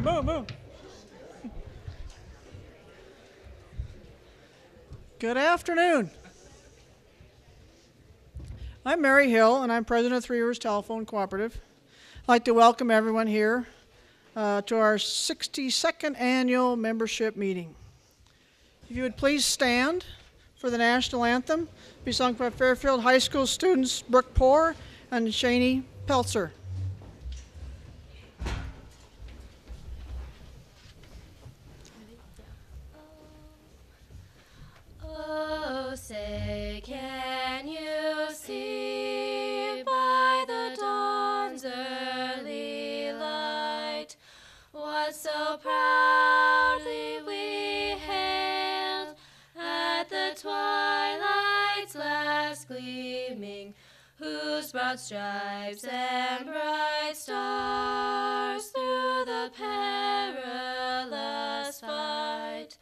Move. Good afternoon. I'm Mary Hill, and I'm president of Three Rivers Telephone Cooperative. I'd like to welcome everyone here to our 62nd annual membership meeting. If you would please stand for the national anthem, be sung by Fairfield High School students Brooke Poore and Shani Peltzer. Oh, say, can you see by the dawn's early light what so proudly we hailed at the twilight's last gleaming, whose broad stripes and bright stars through the perilous fight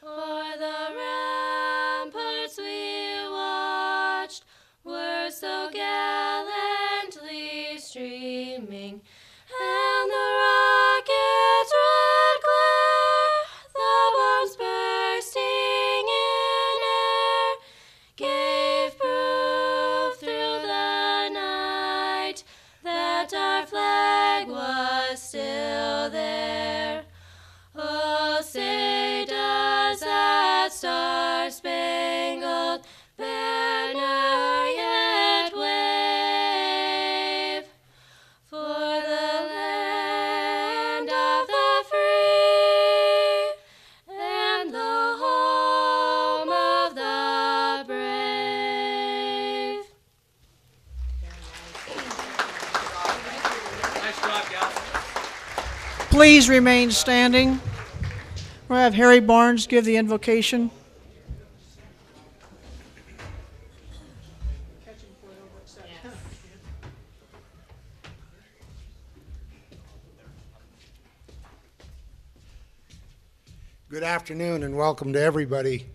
o'er the ramparts we watched were so gallantly streaming, and the rocket's red glare, the bombs bursting in air, gave proof through the night that our flag was still there. Oh, say does that star-spangled banner yet wave for the land of the free and the home of the brave? Nice job, gal. Please remain standing. We'll have Harry Barnes give the invocation. Good afternoon and welcome to everybody.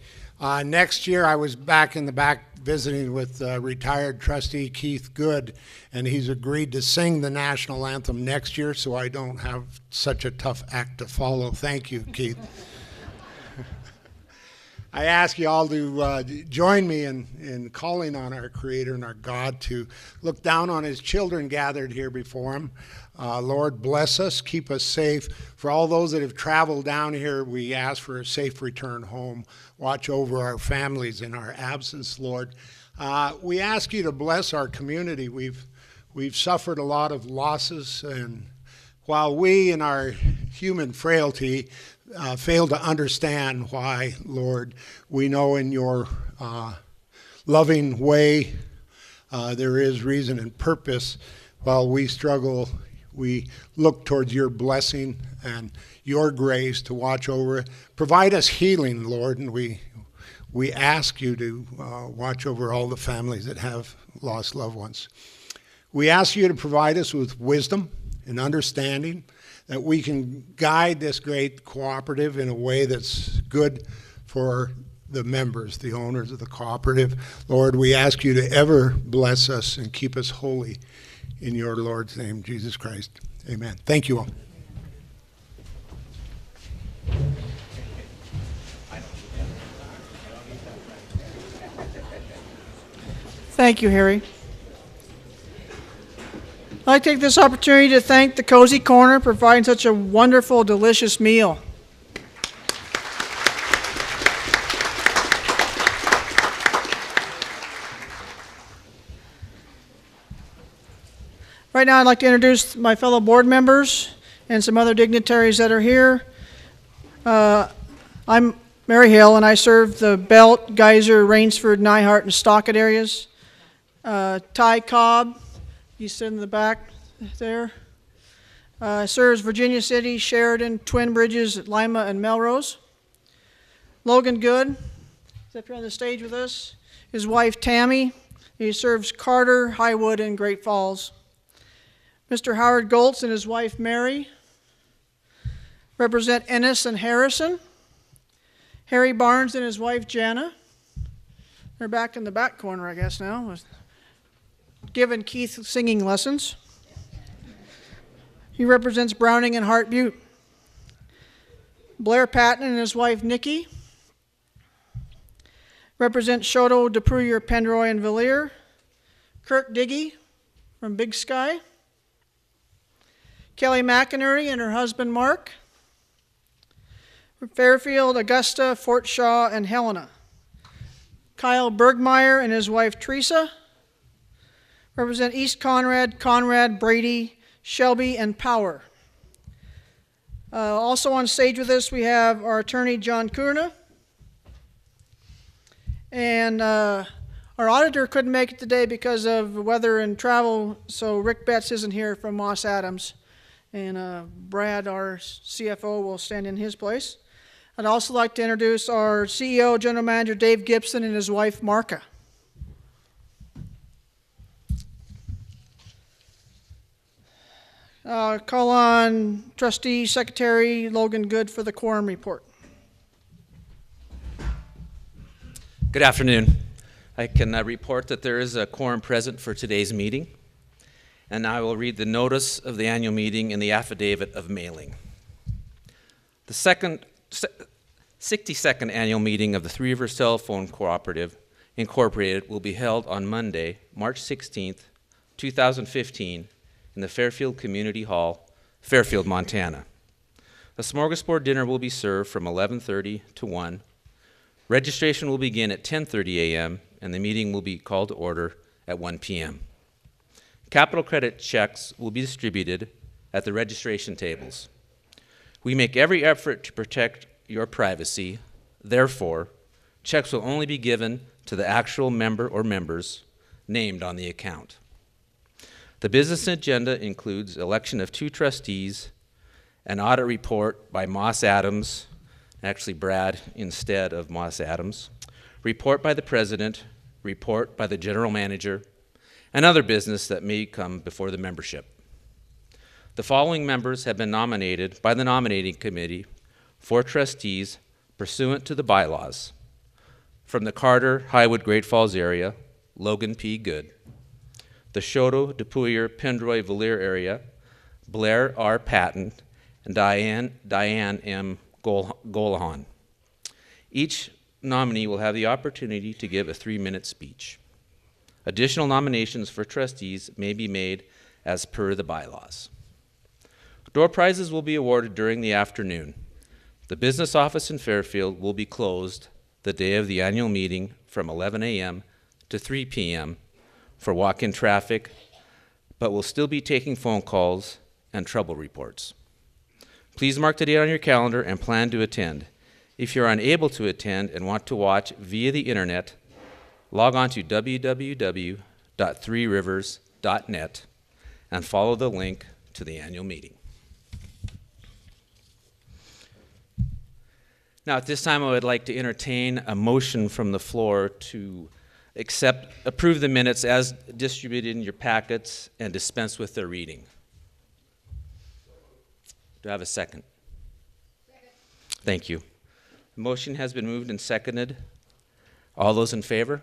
Next year I was back in the back visiting with retired trustee Keith Good, and he's agreed to sing the national anthem next year so I don't have such a tough act to follow. Thank you, Keith. I ask you all to join me in calling on our Creator and our God to look down on His children gathered here before Him. Lord, bless us, keep us safe. For all those that have traveled down here, we ask for a safe return home. Watch over our families in our absence, Lord. We ask you to bless our community. We've suffered a lot of losses, and while we in our human frailty fail to understand why, Lord, we know in your loving way there is reason and purpose. While we struggle, we look towards your blessing and your grace to watch over it. Provide us healing, Lord, and we ask you to watch over all the families that have lost loved ones. We ask you to provide us with wisdom and understanding, that we can guide this great cooperative in a way that's good for the members, the owners of the cooperative. Lord, we ask you to ever bless us and keep us holy in your Lord's name, Jesus Christ. Amen. Thank you all. Thank you, Harry. I'd like to take this opportunity to thank the Cozy Corner for providing such a wonderful, delicious meal. Right now, I'd like to introduce my fellow board members and some other dignitaries that are here. I'm Mary Hill, and I serve the Belt, Geyser, Rainsford, Nyhart, and Stockett areas. Ty Cobb, you sit in the back there, serves Virginia City, Sheridan, Twin Bridges, Lima, and Melrose. Logan Good is up here on the stage with us. His wife Tammy, he serves Carter, Highwood, and Great Falls. Mr. Howard Goltz and his wife Mary represent Ennis and Harrison. Harry Barnes and his wife Jana. They're back in the back corner, I guess, now, giving Keith singing lessons. He represents Browning and Hart Butte. Blair Patton and his wife Nikki. Represent Shoto, DePruyer, Pendroy, and Villiers. Kurt Diggy from Big Sky. Kelly McInerney and her husband Mark. Fairfield, Augusta, Fort Shaw, and Helena. Kyle Bergmeyer and his wife Teresa. Represent East Conrad, Conrad, Brady, Shelby, and Power. Also on stage with us we have our attorney John Kurna. And our auditor couldn't make it today because of weather and travel, so Rick Betts isn't here from Moss Adams. And Brad, our CFO, will stand in his place. I'd also like to introduce our CEO, General Manager Dave Gibson, and his wife, Marka. Call on Trustee Secretary Logan Good for the quorum report. Good afternoon. I can report that there is a quorum present for today's meeting, and I will read the notice of the annual meeting and the affidavit of mailing. The 62nd annual meeting of the Three Rivers Telephone Cooperative Incorporated will be held on Monday, March 16th, 2015, in the Fairfield Community Hall, Fairfield, Montana. A smorgasbord dinner will be served from 11:30 to 1. Registration will begin at 10:30 a.m., and the meeting will be called to order at 1 p.m. Capital credit checks will be distributed at the registration tables. We make every effort to protect your privacy. Therefore, checks will only be given to the actual member or members named on the account. The business agenda includes election of 2 trustees, an audit report by Moss Adams, actually Brad instead of Moss Adams, report by the president, report by the general manager, and other business that may come before the membership. The following members have been nominated by the nominating committee for trustees pursuant to the bylaws. From the Carter, Highwood, Great Falls area, Logan P. Good. The Shoto, DePruyer, Pendroy, Villiers area, Blair R. Patton, and Diane M. Golahan. Each nominee will have the opportunity to give a 3-minute speech. Additional nominations for trustees may be made as per the bylaws. Door prizes will be awarded during the afternoon. The business office in Fairfield will be closed the day of the annual meeting from 11 a.m. to 3 p.m. for walk-in traffic, but will still be taking phone calls and trouble reports. Please mark the date on your calendar and plan to attend. If you're unable to attend and want to watch via the internet, log on to www.threerivers.net and follow the link to the annual meeting. Now, at this time, I would like to entertain a motion from the floor to approve the minutes as distributed in your packets and dispense with their reading. Do I have a second? Second. Thank you. The motion has been moved and seconded. All those in favor?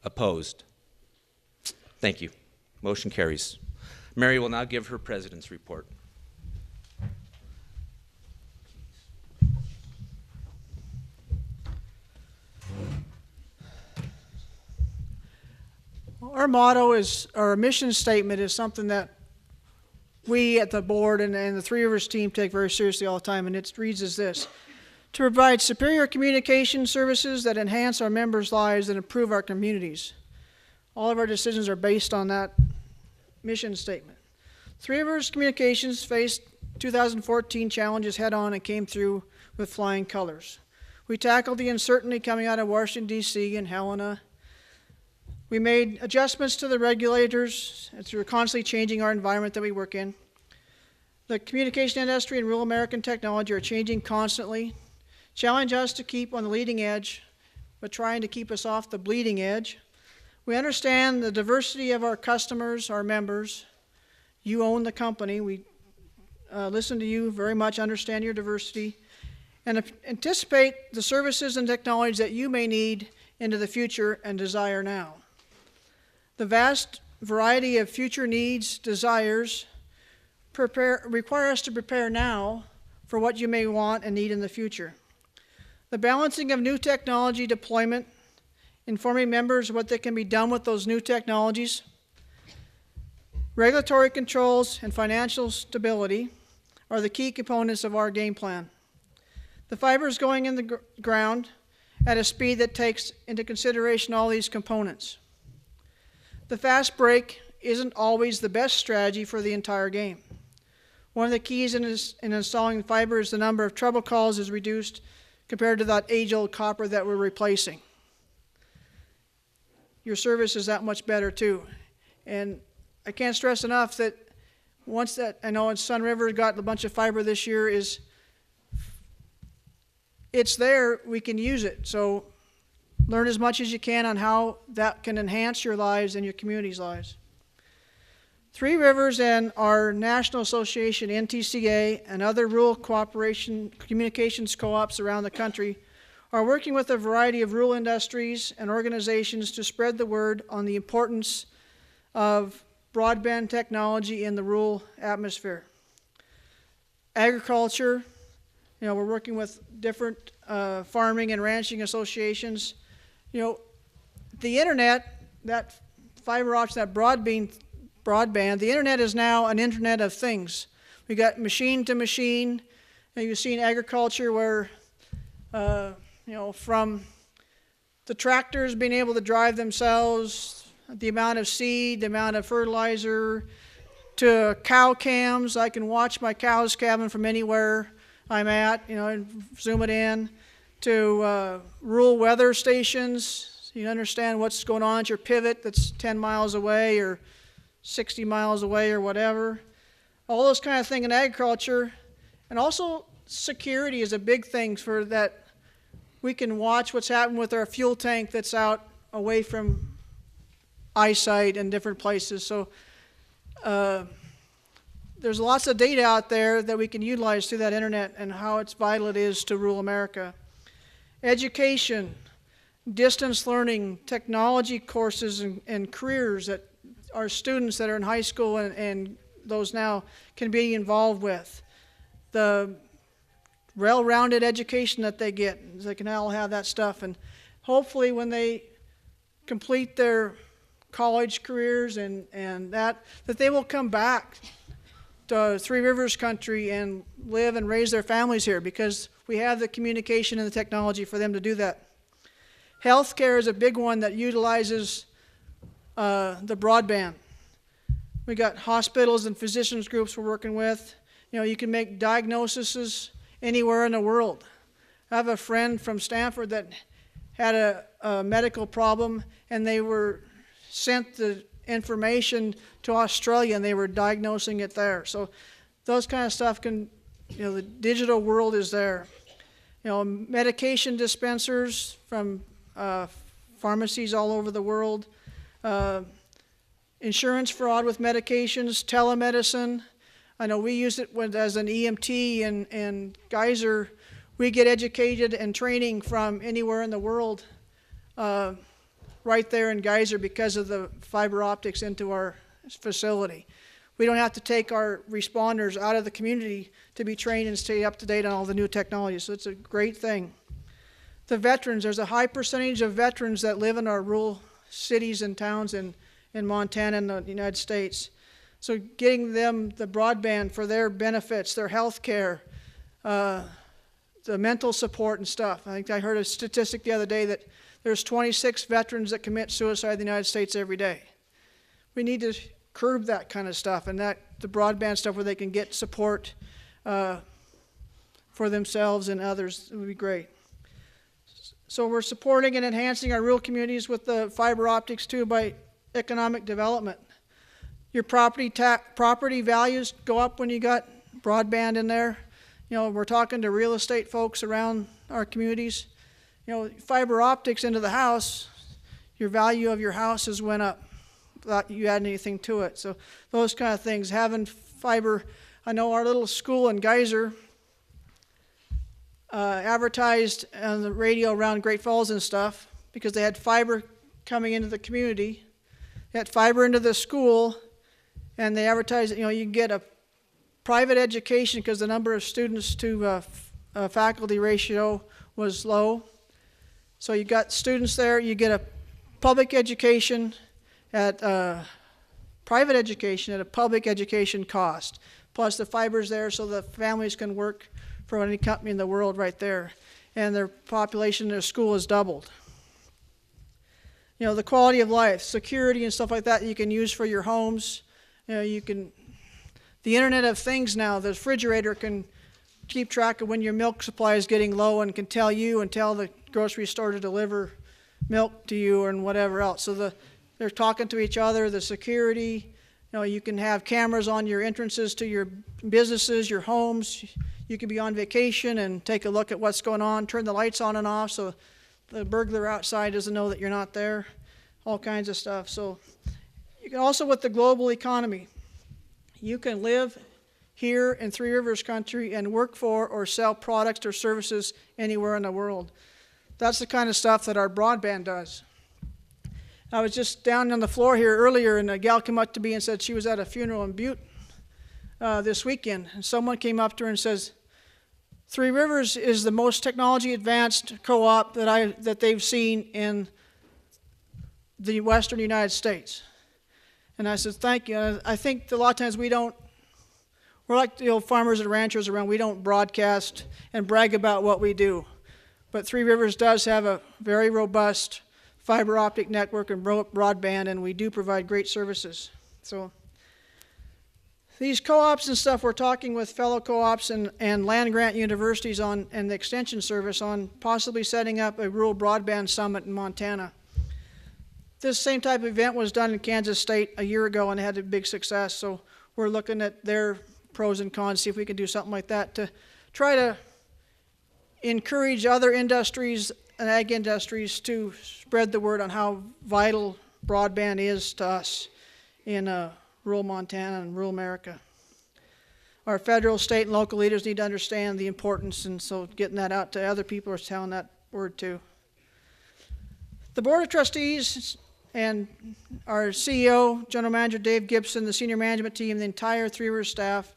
Opposed? Thank you. Motion carries. Mary will now give her president's report. Our motto is, our mission statement is something that we at the board and the Three Rivers team take very seriously all the time, and it reads as this: to provide superior communication services that enhance our members' lives and improve our communities. All of our decisions are based on that mission statement. Three Rivers Communications faced 2014 challenges head-on and came through with flying colors. We tackled the uncertainty coming out of Washington, D.C. and Helena. We made adjustments to the regulators as we're constantly changing our environment that we work in. The communication industry and rural American technology are changing constantly, challenge us to keep on the leading edge, but trying to keep us off the bleeding edge. We understand the diversity of our customers, our members. You own the company. We listen to you very much, understand your diversity, and anticipate the services and technologies that you may need into the future and desire now. The vast variety of future needs, desires, require us to prepare now for what you may want and need in the future. The balancing of new technology deployment, informing members what that can be done with those new technologies, regulatory controls, and financial stability are the key components of our game plan. The fiber is going in the ground at a speed that takes into consideration all these components. The fast break isn't always the best strategy for the entire game. One of the keys in installing fiber is the number of trouble calls is reduced compared to that age-old copper that we're replacing. Your service is that much better too. And I can't stress enough that once that, I know Sun River got a bunch of fiber this year, is it's there, we can use it. So learn as much as you can on how that can enhance your lives and your community's lives. Three Rivers and our National Association, NTCA, and other rural cooperation communications co-ops around the country are working with a variety of rural industries and organizations to spread the word on the importance of broadband technology in the rural atmosphere. Agriculture, we're working with different farming and ranching associations. The internet, that fiber optic, that broadband, the internet is now an internet of things. We got machine to machine. And you've seen agriculture where, from the tractors being able to drive themselves, the amount of seed, the amount of fertilizer, to cow cams. I can watch my cows calving from anywhere I'm at, and zoom it in, to rural weather stations. You understand what's going on at your pivot that's 10 miles away or 60 miles away or whatever. All those kind of things in agriculture. And also security is a big thing for that. We can watch what's happening with our fuel tank that's out away from eyesight in different places. So there's lots of data out there that we can utilize through that internet and how it's vital it is to rural America. Education, distance learning, technology courses and careers that our students that are in high school and those now can be involved with. The well-rounded education that they get, they can all have that stuff. And hopefully when they complete their college careers and that they will come back to Three Rivers country and live and raise their families here because we have the communication and the technology for them to do that. Healthcare is a big one that utilizes the broadband. We got hospitals and physicians groups we're working with. You can make diagnoses anywhere in the world. I have a friend from Stanford that had a medical problem, and they were sent the information to Australia, and they were diagnosing it there. So those kind of stuff can, the digital world is there. Medication dispensers from pharmacies all over the world. Insurance fraud with medications, telemedicine. I know we use it as an EMT and Geyser. We get educated and training from anywhere in the world right there in Geyser because of the fiber optics into our facility. We don't have to take our responders out of the community to be trained and stay up to date on all the new technologies, so it's a great thing. The veterans, there's a high percentage of veterans that live in our rural cities and towns in Montana and the United States. So getting them the broadband for their benefits, their health care, the mental support and stuff. I think I heard a statistic the other day that there's 26 veterans that commit suicide in the United States every day. We need to curb that kind of stuff, and the broadband stuff where they can get support for themselves and others would be great. So we're supporting and enhancing our rural communities with the fiber optics too by economic development. Your property values go up when you got broadband in there. We're talking to real estate folks around our communities. Fiber optics into the house, your value of your houses went up without you adding anything to it. So those kind of things, having fiber. I know our little school in Geyser advertised on the radio around Great Falls and stuff because they had fiber coming into the community. They had fiber into the school, and they advertised that you can get a private education, because the number of students to faculty ratio was low. So you got students there, you get a public education at private education at a public education cost. Plus the fiber's there so the families can work for any company in the world right there. And their population in their school is doubled. You know, the quality of life, security and stuff like that you can use for your homes. You know, the Internet of Things now, the refrigerator can keep track of when your milk supply is getting low and can tell you and tell the grocery store to deliver milk to you and whatever else. So they're talking to each other, the security, you know, you can have cameras on your entrances to your businesses, your homes. You can be on vacation and take a look at what's going on, turn the lights on and off so the burglar outside doesn't know that you're not there, all kinds of stuff. So you can also, with the global economy, you can live here in Three Rivers country and work for or sell products or services anywhere in the world. That's the kind of stuff that our broadband does. I was just down on the floor here earlier, and a gal came up to me and said she was at a funeral in Butte this weekend. And someone came up to her and says, Three Rivers is the most technology advanced co-op that they've seen in the western United States. And I said, thank you. And I think a lot of times we're like the old farmers and ranchers around. We don't broadcast and brag about what we do. But Three Rivers does have a very robust fiber optic network and broadband, and we do provide great services. So these co-ops and stuff, we're talking with fellow co-ops and land-grant universities and the extension service on possibly setting up a rural broadband summit in Montana. This same type of event was done in Kansas State a year ago and had a big success, so we're looking at their pros and cons, see if we can do something like that to try to encourage other industries and ag industries to spread the word on how vital broadband is to us in rural Montana and rural America. Our federal, state, and local leaders need to understand the importance, and so getting that out to other people is telling that word too. The Board of Trustees and our CEO, General Manager Dave Gibson, the senior management team, the entire Three Rivers staff,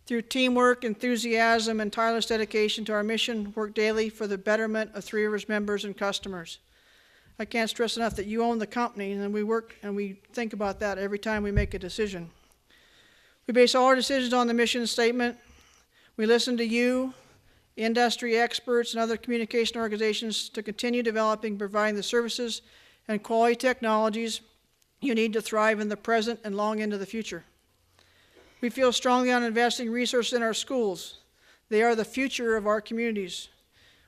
through teamwork, enthusiasm, and tireless dedication to our mission, work daily for the betterment of Three Rivers members and customers. I can't stress enough that you own the company, and we work and we think about that every time we make a decision. We base all our decisions on the mission statement. We listen to you, industry experts, and other communication organizations to continue developing and providing the services and quality technologies you need to thrive in the present and long into the future. We feel strongly on investing resources in our schools. They are the future of our communities.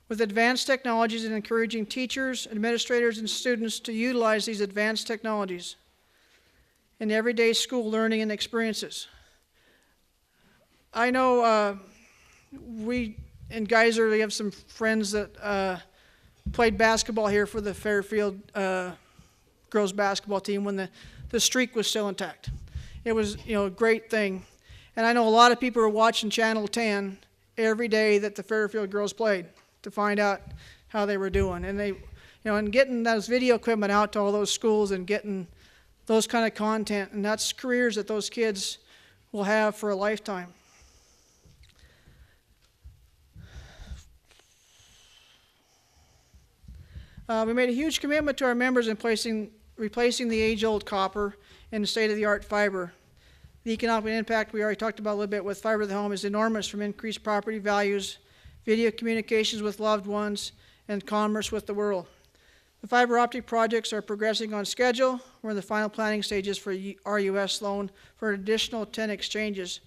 With advanced technologies and encouraging teachers, administrators, and students to utilize these advanced technologies in everyday school learning and experiences. I know we in Geyser, we have some friends that played basketball here for the Fairfield girls basketball team when the streak was still intact. It was, a great thing. And I know a lot of people are watching Channel 10 every day that the Fairfield girls played to find out how they were doing. And they, and getting those video equipment out to all those schools and getting those kind of content, and that's careers that those kids will have for a lifetime. We made a huge commitment to our members in replacing the age-old copper in state-of-the-art fiber. The economic impact we already talked about a little bit with fiber to the home is enormous, from increased property values, video communications with loved ones, and commerce with the world. The fiber optic projects are progressing on schedule. We're in the final planning stages for RUS loan for an additional 10 exchanges.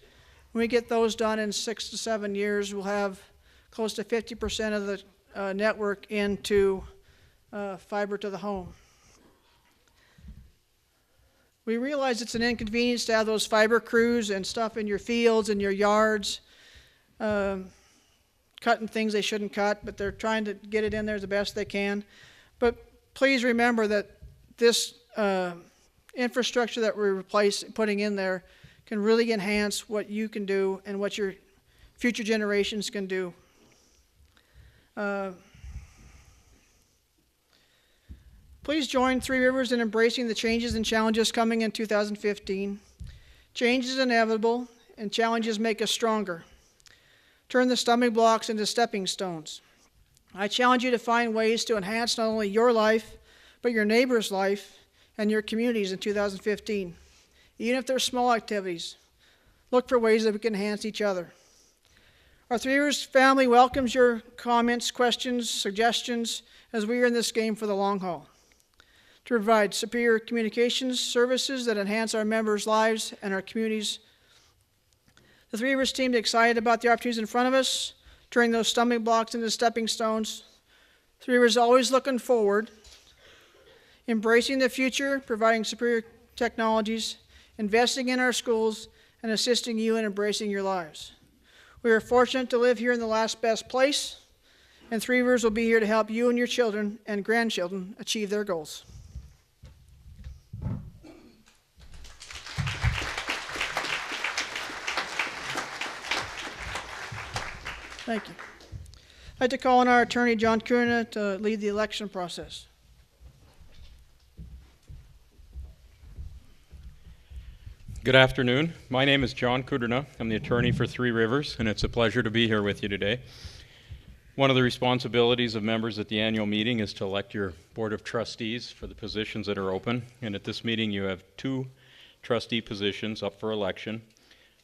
When we get those done in 6 to 7 years, we'll have close to 50% of the network into fiber to the home. We realize it's an inconvenience to have those fiber crews and stuff in your fields and your yards, cutting things they shouldn't cut, but they're trying to get it in there the best they can. But please remember that this infrastructure that we're putting in there can really enhance what you can do and what your future generations can do. Please join Three Rivers in embracing the changes and challenges coming in 2015. Change is inevitable, and challenges make us stronger. Turn the stumbling blocks into stepping stones. I challenge you to find ways to enhance not only your life, but your neighbor's life and your communities in 2015. Even if they're small activities, look for ways that we can enhance each other. Our Three Rivers family welcomes your comments, questions, suggestions as we are in this game for the long haul. To provide superior communications services that enhance our members' lives and our communities. The Three Rivers team is excited about the opportunities in front of us, turning those stumbling blocks into stepping stones. Three Rivers always looking forward, embracing the future, providing superior technologies, investing in our schools, and assisting you in embracing your lives. We are fortunate to live here in the last best place, and Three Rivers will be here to help you and your children and grandchildren achieve their goals. Thank you. I'd like to call on our attorney, John Kuna, to lead the election process. Good afternoon. My name is John Kudrna. I'm the attorney for Three Rivers, and it's a pleasure to be here with you today. One of the responsibilities of members at the annual meeting is to elect your Board of Trustees for the positions that are open, and at this meeting you have 2 trustee positions up for election.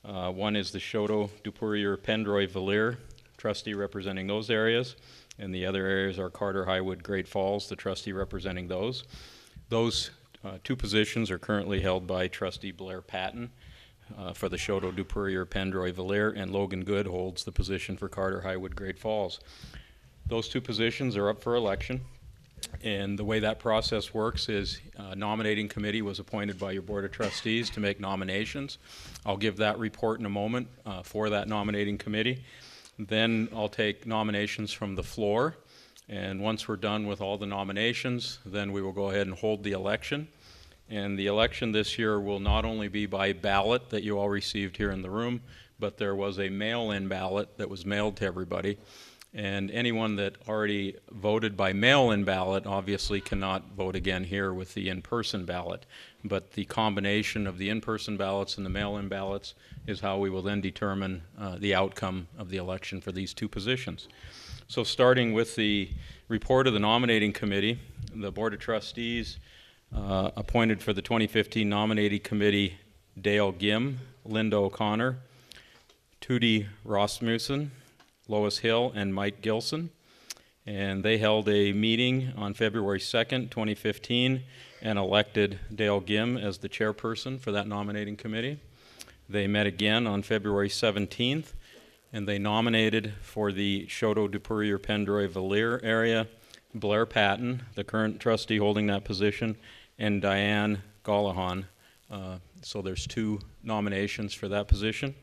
One is the Choteau, Dupurier, Pendroy, Valier trustee representing those areas, and the other areas are Carter, Highwood, Great Falls, the trustee representing those. Those 2 positions are currently held by trustee Blair Patton for the Choteau, Dupurier, Pendroy, Valier, and Logan Good holds the position for Carter, Highwood, Great Falls. Those 2 positions are up for election, and the way that process works is a nominating committee was appointed by your Board of Trustees to make nominations. I'll give that report in a moment for that nominating committee. Then I'll take nominations from the floor, and once we're done with all the nominations, then we will go ahead and hold the election. And the election this year will not only be by ballot that you all received here in the room, but there was a mail-in ballot that was mailed to everybody. And anyone that already voted by mail-in ballot obviously cannot vote again here with the in-person ballot. But the combination of the in-person ballots and the mail-in ballots is how we will then determine the outcome of the election for these 2 positions. So starting with the report of the nominating committee, the Board of Trustees appointed for the 2015 nominating committee Dale Gim, Linda O'Connor, Tootie Rasmussen, Lois Hill, and Mike Gilson. And they held a meeting on February 2nd, 2015, and elected Dale Gim as the chairperson for that nominating committee. They met again on February 17th, and they nominated for the Choteau, Dupurier, Pendroy, Valier area Blair Patton, the current trustee holding that position, and Diane Gallahan. So there's 2 nominations for that position.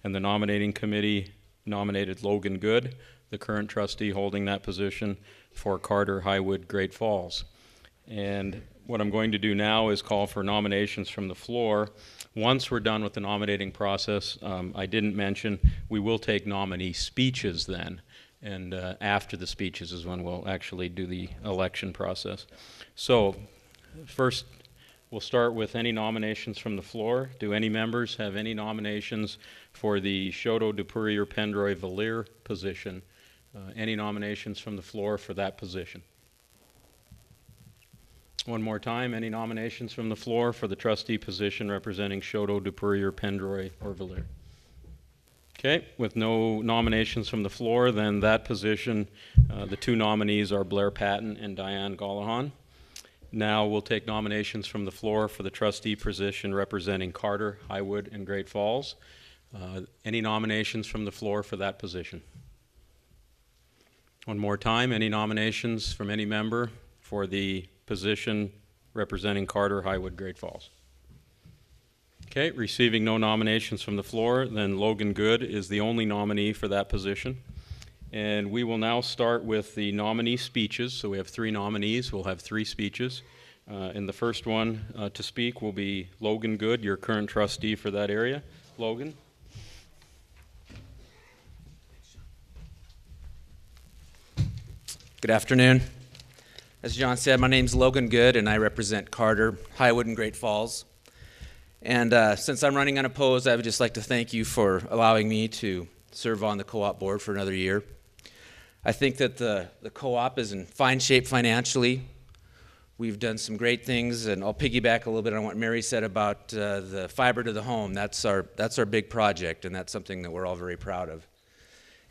And the nominating committee nominated Logan Good, the current trustee holding that position, for Carter, Highwood, Great Falls. And what I'm going to do now is call for nominations from the floor. Once we're done with the nominating process, I didn't mention, we will take nominee speeches then. And after the speeches is when we'll actually do the election process. So first, we'll start with any nominations from the floor. Do any members have any nominations for the Choteau, Dupurier, Pendroy, Valier position? Any nominations from the floor for that position? One more time, any nominations from the floor for the trustee position representing Choteau, Dupurier, Pendroy, or Valier? Okay, with no nominations from the floor, then that position, the 2 nominees are Blair Patton and Diane Gallahan. Now we'll take nominations from the floor for the trustee position representing Carter, Highwood, and Great Falls. Any nominations from the floor for that position? One more time, any nominations from any member for the position representing Carter, Highwood, Great Falls? Okay, receiving no nominations from the floor, then Logan Good is the only nominee for that position. And we will now start with the nominee speeches. So we have 3 nominees. We'll have 3 speeches. And the first one to speak will be Logan Good, your current trustee for that area. Logan. Good afternoon. As John said, my name's Logan Good, and I represent Carter, Highwood, and Great Falls. And since I'm running unopposed, I would just like to thank you for allowing me to serve on the co-op board for another year. I think that the co-op is in fine shape financially. We've done some great things, and I'll piggyback a little bit on what Mary said about the fiber to the home. That's our big project, and that's something that we're all very proud of.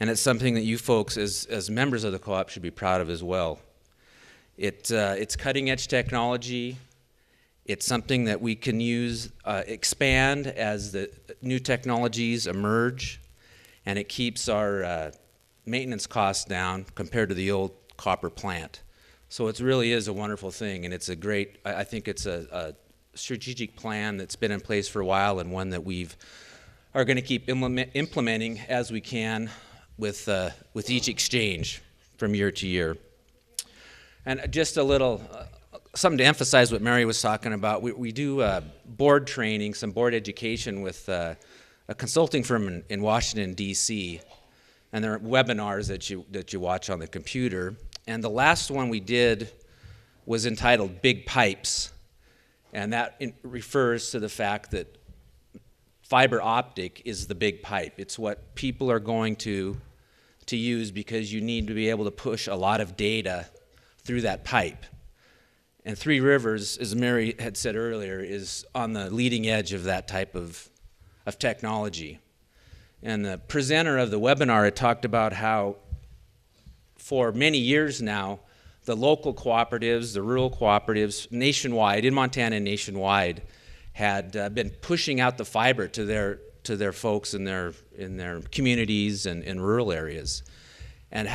And it's something that you folks, as members of the co-op, should be proud of as well. It's cutting-edge technology. It's something that we can use, expand as the new technologies emerge, and it keeps our maintenance costs down compared to the old copper plant. So it really is a wonderful thing, and it's a great, I think it's a strategic plan that's been in place for a while, and one that are going to keep implementing as we can with each exchange from year to year. And just a little, something to emphasize what Mary was talking about, we do board training, some board education with a consulting firm in Washington, D.C., and there are webinars that you watch on the computer. And the last one we did was entitled Big Pipes, and that refers to the fact that fiber optic is the big pipe. It's what people are going to use because you need to be able to push a lot of data through that pipe. And Three Rivers, as Mary had said earlier, is on the leading edge of that type of technology. And the presenter of the webinar had talked about how for many years now, the local cooperatives, the rural cooperatives nationwide, in Montana and nationwide, had been pushing out the fiber to their folks in their communities and in rural areas. And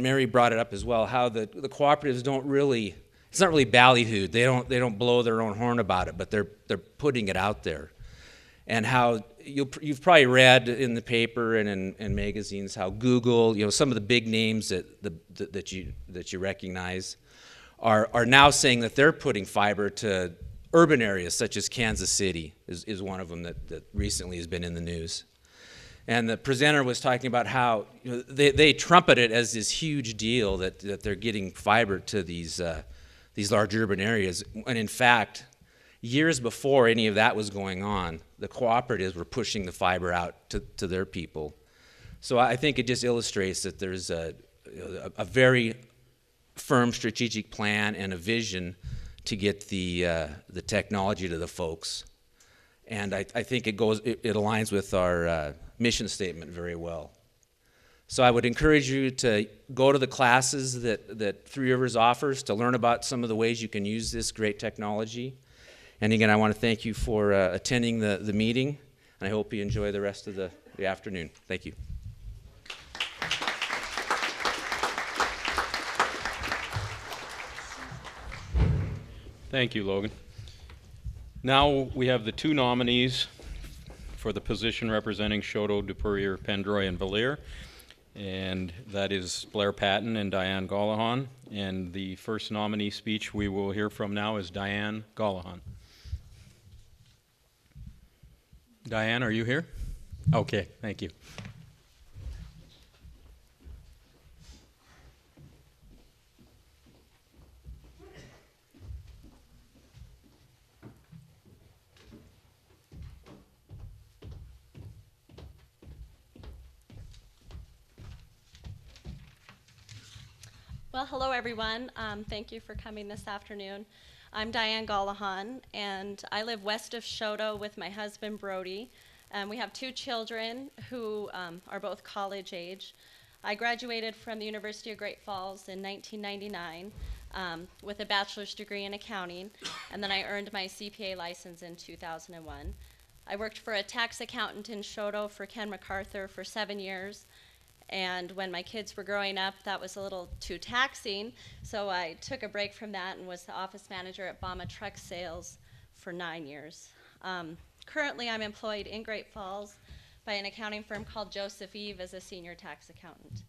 Mary brought it up as well, how the cooperatives don't really, it's not really ballyhooed. They don't blow their own horn about it, but they're putting it out there. And how you've probably read in the paper and in magazines how Google, some of the big names that you recognize are now saying that they're putting fiber to urban areas such as Kansas City is one of them that recently has been in the news. And the presenter was talking about how they trumpet it as this huge deal that they're getting fiber to these large urban areas, when in fact, years before any of that was going on, the cooperatives were pushing the fiber out to their people. So I think it just illustrates that there's a very firm strategic plan and a vision to get the technology to the folks. And I think it aligns with our mission statement very well. So I would encourage you to go to the classes that Three Rivers offers to learn about some of the ways you can use this great technology. And again, I want to thank you for attending the meeting, and I hope you enjoy the rest of the afternoon. Thank you. Thank you, Logan. Now we have the two nominees for the position representing Choteau, Dupurier, Pendroy, and Valier, and that is Blair Patton and Diane Gallahan. And the first nominee speech we will hear from now is Diane Gallahan. Diane, are you here? Okay, thank you. Well, hello everyone. Thank you for coming this afternoon. I'm Diane Gallahan, and I live west of Choteau with my husband Brody. We have two children who are both college age. I graduated from the University of Great Falls in 1999 with a bachelor's degree in accounting, and then I earned my CPA license in 2001. I worked for a tax accountant in Choteau for Ken MacArthur for 7 years. And when my kids were growing up, that was a little too taxing, so I took a break from that and was the office manager at Bama Truck Sales for 9 years. Currently, I'm employed in Great Falls by an accounting firm called Joseph Eve as a senior tax accountant.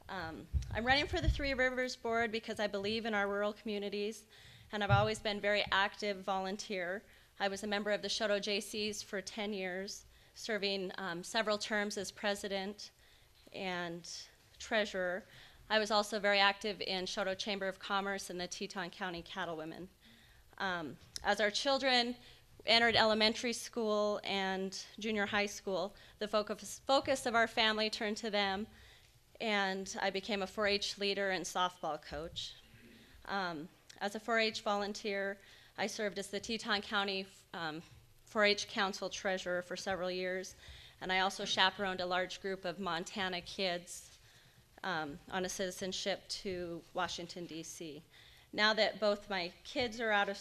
I'm running for the Three Rivers Board because I believe in our rural communities, and I've always been very active volunteer. I was a member of the Choteau JCs for 10 years, serving several terms as president and treasurer. I was also very active in Choteau Chamber of Commerce and the Teton County Cattlewomen. As our children entered elementary school and junior high school, the focus of our family turned to them, and I became a 4-H leader and softball coach. As a 4-H volunteer, I served as the Teton County 4-H Council Treasurer for several years, and I also chaperoned a large group of Montana kids on a citizenship to Washington, D.C. Now that both my kids are out of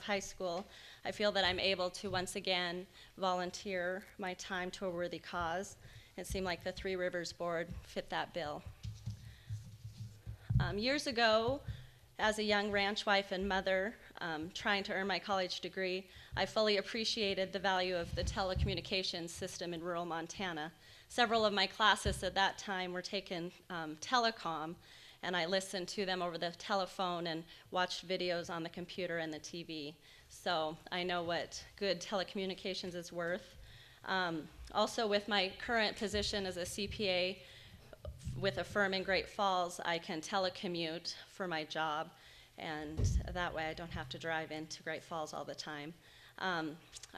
high school, I feel that I'm able to once again volunteer my time to a worthy cause. It seemed like the Three Rivers Board fit that bill. Years ago, as a young ranch wife and mother, trying to earn my college degree, I fully appreciated the value of the telecommunications system in rural Montana. Several of my classes at that time were taken telecom, and I listened to them over the telephone and watched videos on the computer and the TV. So I know what good telecommunications is worth. Also, with my current position as a CPA with a firm in Great Falls, I can telecommute for my job, and that way I don't have to drive into Great Falls all the time. I'm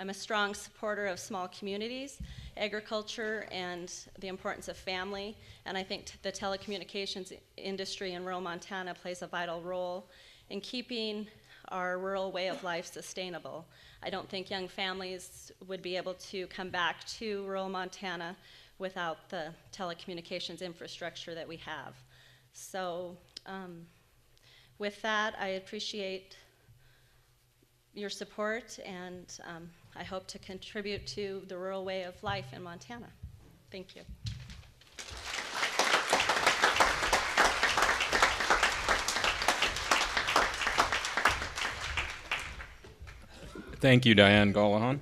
a strong supporter of small communities, agriculture, and the importance of family, and I think the telecommunications industry in rural Montana plays a vital role in keeping our rural way of life sustainable. I don't think young families would be able to come back to rural Montana without the telecommunications infrastructure that we have. So with that, I appreciate your support, and I hope to contribute to the rural way of life in Montana. Thank you. Thank you, Diane Gallahan.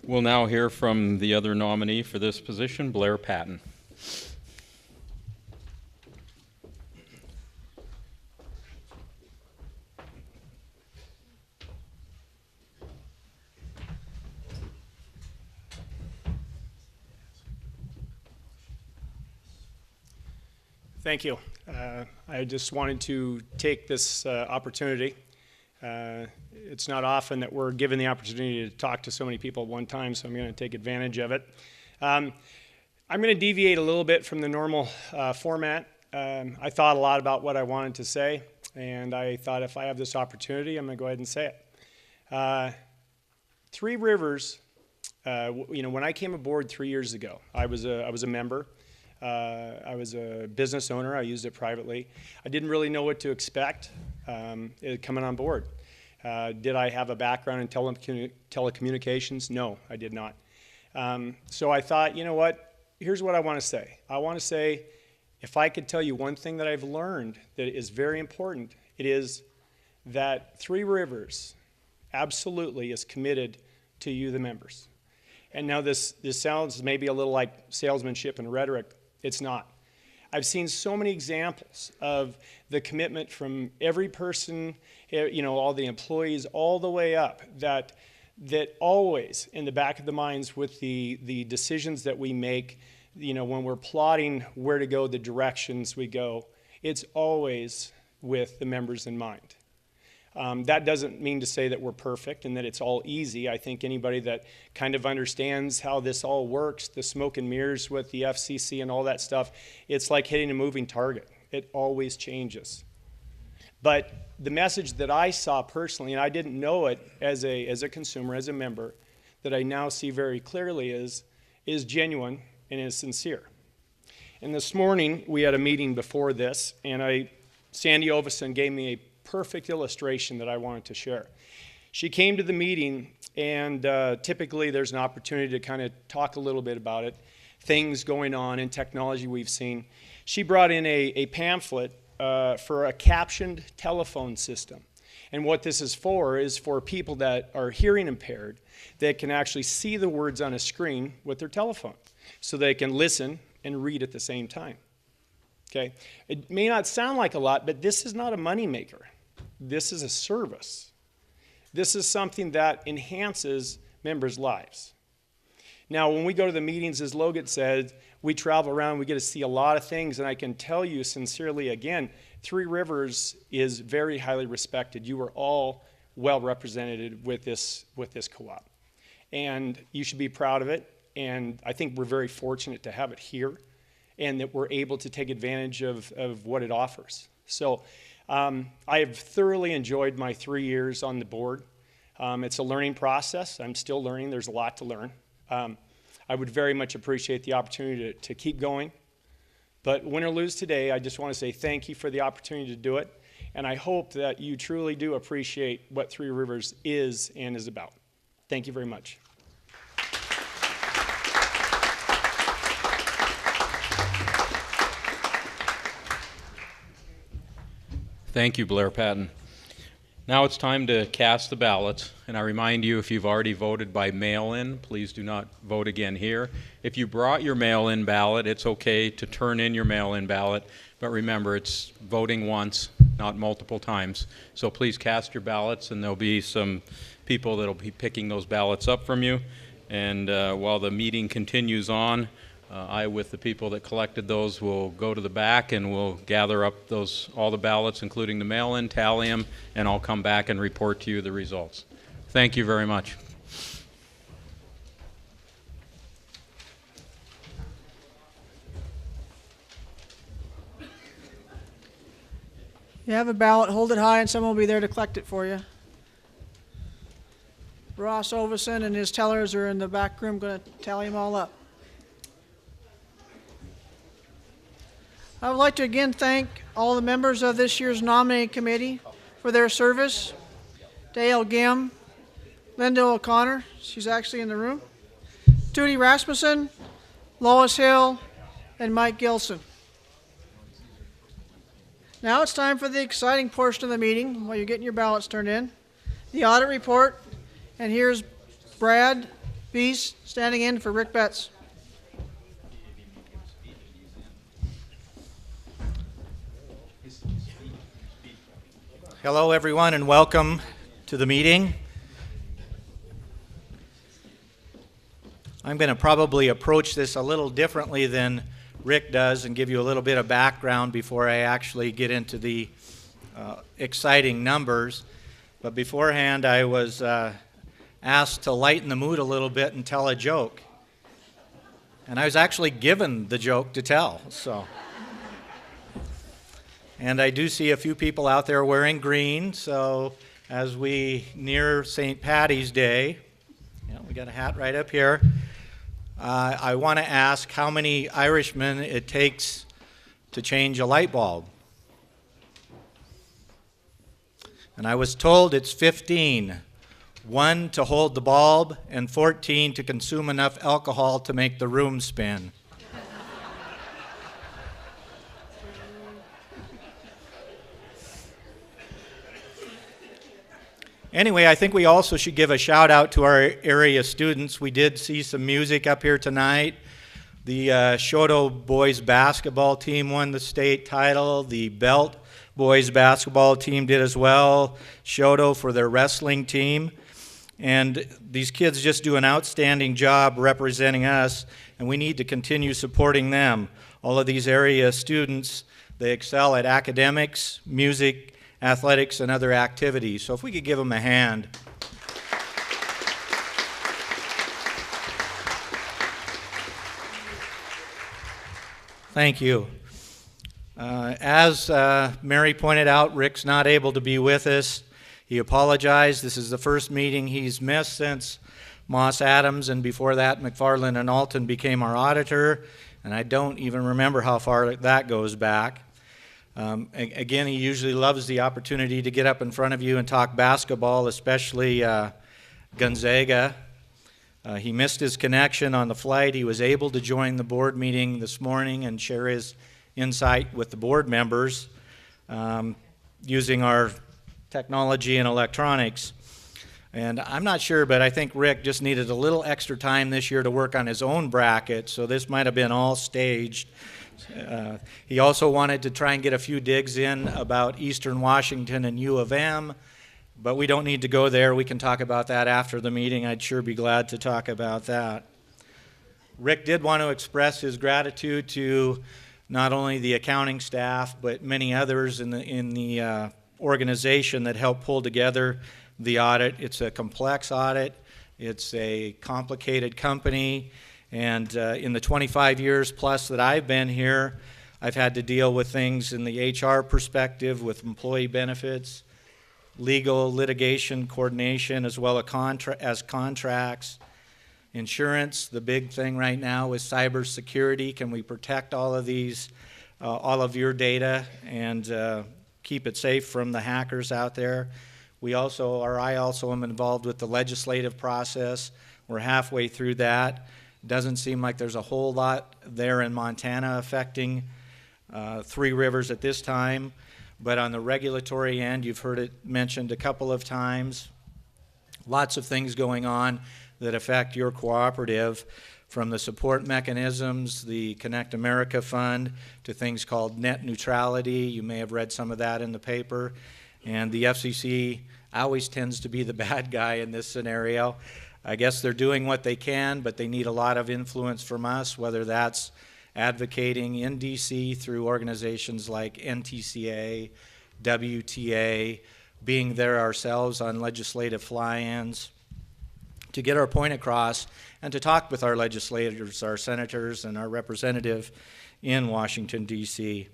We'll now hear from the other nominee for this position, Blair Patton. Thank you. I just wanted to take this opportunity. It's not often that we're given the opportunity to talk to so many people at one time, so I'm going to take advantage of it. I'm going to deviate a little bit from the normal format. I thought a lot about what I wanted to say, and I thought if I have this opportunity, I'm going to go ahead and say it. Three Rivers, when I came aboard 3 years ago, I was a member. I was a business owner. I used it privately. I didn't really know what to expect coming on board. Did I have a background in telecommunications? No, I did not. So I thought, you know what? Here's what I want to say. I want to say, if I could tell you one thing that I've learned that is very important, it is that Three Rivers absolutely is committed to you, the members. And now this sounds maybe a little like salesmanship and rhetoric. It's not. I've seen so many examples of the commitment from every person, all the employees, all the way up, that always in the back of the minds with the decisions that we make, when we're plotting where to go, the directions we go, it's always with the members in mind. That doesn't mean to say that we're perfect and that it's all easy. I think anybody that kind of understands how this all works, the smoke and mirrors with the FCC and all that stuff, it's like hitting a moving target. It always changes. But the message that I saw personally, and I didn't know it as a consumer, as a member, that I now see very clearly is genuine and is sincere. And this morning, we had a meeting before this, and Sandy Ovison gave me a perfect illustration that I wanted to share. She came to the meeting, and typically there's an opportunity to kind of talk a little bit about it, things going on in technology we've seen. She brought in a pamphlet for a captioned telephone system. And what this is for people that are hearing impaired that can actually see the words on a screen with their telephone, so they can listen and read at the same time. Okay? It may not sound like a lot, but this is not a moneymaker. This is a service. This is something that enhances members' lives. Now, when we go to the meetings, as Logan said, we travel around, we get to see a lot of things, and I can tell you sincerely again, Three Rivers is very highly respected. You are all well represented with this co-op. And you should be proud of it. And I think we're very fortunate to have it here and that we're able to take advantage of what it offers. So I have thoroughly enjoyed my 3 years on the board. It's a learning process. I'm still learning. There's a lot to learn. I would very much appreciate the opportunity to keep going. But win or lose today, I just want to say thank you for the opportunity to do it. And I hope that you truly do appreciate what Three Rivers is and is about. Thank you very much. Thank you, Blair Patton. Now it's time to cast the ballots, and I remind you, if you've already voted by mail-in, please do not vote again here. If you brought your mail-in ballot, it's okay to turn in your mail-in ballot, but remember, it's voting once, not multiple times. So please cast your ballots, and there'll be some people that'll be picking those ballots up from you. And while the meeting continues on, I, with the people that collected those, will go to the back and we'll gather up all the ballots, including the mail-in, tally them, and I'll come back and report to you the results. Thank you very much. You have a ballot, hold it high, and someone will be there to collect it for you. Ross Ovison and his tellers are in the back room going to tally them all up. I would like to again thank all the members of this year's nominating committee for their service. Dale Gim, Linda O'Connor, she's actually in the room, Tootie Rasmussen, Lois Hill, and Mike Gilson. Now it's time for the exciting portion of the meeting while you're getting your ballots turned in. The audit report, and here's Brad Beese standing in for Rick Betts. Hello, everyone, and welcome to the meeting. I'm going to probably approach this a little differently than Rick does and give you a little bit of background before I actually get into the exciting numbers. But beforehand, I was asked to lighten the mood a little bit and tell a joke. And I was actually given the joke to tell, so... And I do see a few people out there wearing green, so as we near St. Paddy's Day, we got a hat right up here, I want to ask how many Irishmen it takes to change a light bulb. And I was told it's 15. 1 to hold the bulb, and 14 to consume enough alcohol to make the room spin. Anyway, I think we also should give a shout out to our area students. We did see some music up here tonight. The Shoto boys basketball team won the state title. The Belt boys basketball team did as well. Shoto for their wrestling team. And these kids just do an outstanding job representing us, and we need to continue supporting them. All of these area students, they excel at academics, music, athletics, and other activities. So if we could give them a hand. Thank you. As Mary pointed out, Rick's not able to be with us. He apologized. This is the first meeting he's missed since Moss Adams, and before that, McFarland and Alton became our auditor, and I don't even remember how far that goes back. Again, he usually loves the opportunity to get up in front of you and talk basketball, especially Gonzaga. He missed his connection on the flight. He was able to join the board meeting this morning and share his insight with the board members using our technology and electronics. And I'm not sure, but I think Rick just needed a little extra time this year to work on his own bracket, so this might have been all staged. He also wanted to try and get a few digs in about Eastern Washington and U of M, but we don't need to go there. We can talk about that after the meeting. I'd sure be glad to talk about that. Rick did want to express his gratitude to not only the accounting staff, but many others in the organization that helped pull together the audit. It's a complex audit. It's a complicated company. And in the 25 years plus that I've been here, I've had to deal with things in the HR perspective with employee benefits, legal litigation coordination, as well as contracts. Insurance, the big thing right now is cybersecurity. Can we protect all of these, all of your data and keep it safe from the hackers out there? I also am involved with the legislative process. We're halfway through that. Doesn't seem like there's a whole lot there in Montana affecting Three Rivers at this time. But on the regulatory end, you've heard it mentioned a couple of times. Lots of things going on that affect your cooperative, from the support mechanisms, the Connect America Fund, to things called net neutrality. You may have read some of that in the paper. And the FCC always tends to be the bad guy in this scenario. I guess they're doing what they can, but they need a lot of influence from us, whether that's advocating in DC through organizations like NTCA, WTA, being there ourselves on legislative fly-ins, to get our point across and to talk with our legislators, our senators, and our representative in Washington, D.C.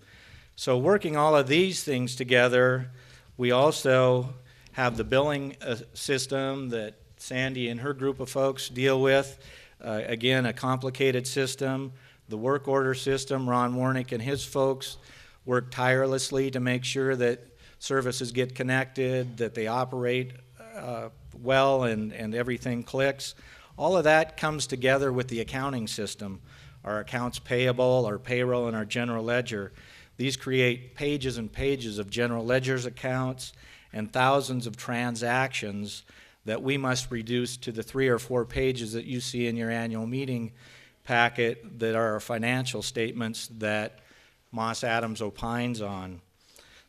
So working all of these things together, we also have the billing system that Sandy and her group of folks deal with. Again, a complicated system. The work order system, Ron Warnick and his folks work tirelessly to make sure that services get connected, that they operate well, and everything clicks. All of that comes together with the accounting system, our accounts payable, our payroll, and our general ledger. These create pages and pages of general ledger's accounts and thousands of transactions that we must reduce to the 3 or 4 pages that you see in your annual meeting packet that are our financial statements that Moss Adams opines on.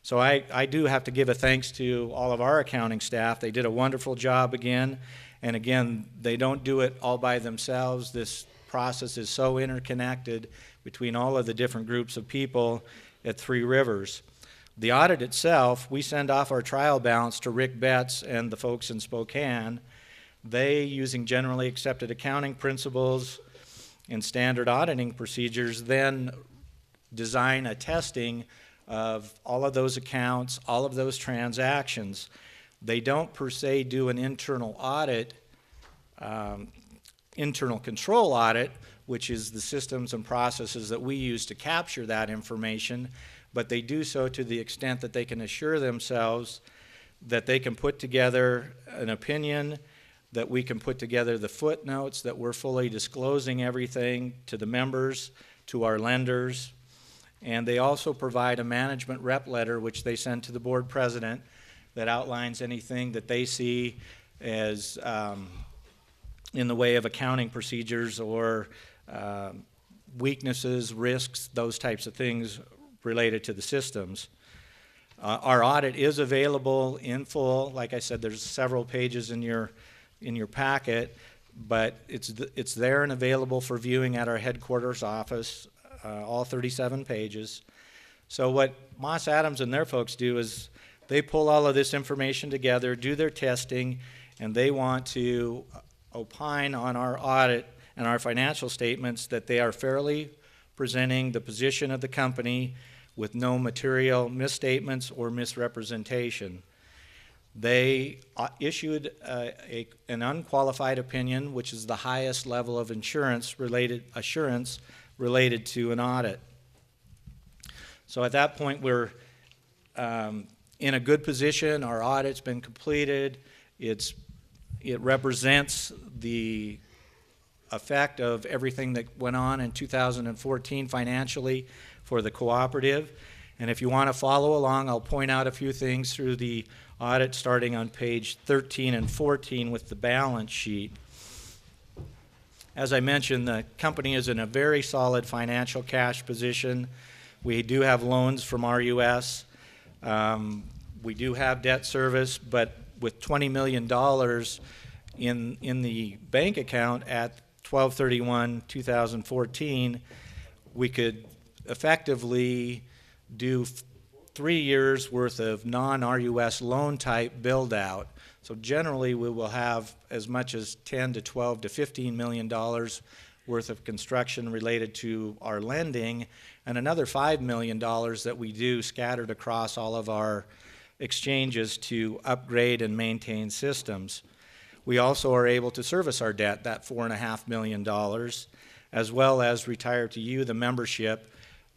So I do have to give a thanks to all of our accounting staff. They did a wonderful job again. And again, they don't do it all by themselves. This process is so interconnected between all of the different groups of people at Three Rivers. The audit itself, we send off our trial balance to Rick Betts and the folks in Spokane. They, using generally accepted accounting principles and standard auditing procedures, then design a testing of all of those accounts, all of those transactions. They don't per se do an internal audit, internal control audit, which is the systems and processes that we use to capture that information, but they do so to the extent that they can assure themselves that they can put together an opinion, that we can put together the footnotes, that we're fully disclosing everything to the members, to our lenders. And they also provide a management rep letter, which they send to the board president, that outlines anything that they see as in the way of accounting procedures or weaknesses, risks, those types of things related to the systems. Our audit is available in full. Like I said, there's several pages in your packet, but it's there and available for viewing at our headquarters office, all 37 pages. So what Moss Adams and their folks do is they pull all of this information together, do their testing, and they want to opine on our audit and our financial statements that they are fairly presenting the position of the company with no material misstatements or misrepresentation. They issued an unqualified opinion, which is the highest level of assurance related to an audit. So at that point, we're in a good position. Our audit's been completed. It represents the effect of everything that went on in 2014 financially for the cooperative. And if you want to follow along, I'll point out a few things through the audit starting on page 13 and 14 with the balance sheet. As I mentioned, the company is in a very solid financial cash position. We do have loans from RUS. We do have debt service, but with $20 million in the bank account at 12/31/2014, we could effectively do 3 years worth of non-RUS loan type build out. So generally we will have as much as 10 to 12 to $15 million worth of construction related to our lending, and another $5 million that we do scattered across all of our exchanges to upgrade and maintain systems. We also are able to service our debt, that $4.5 million, as well as retire to you, the membership,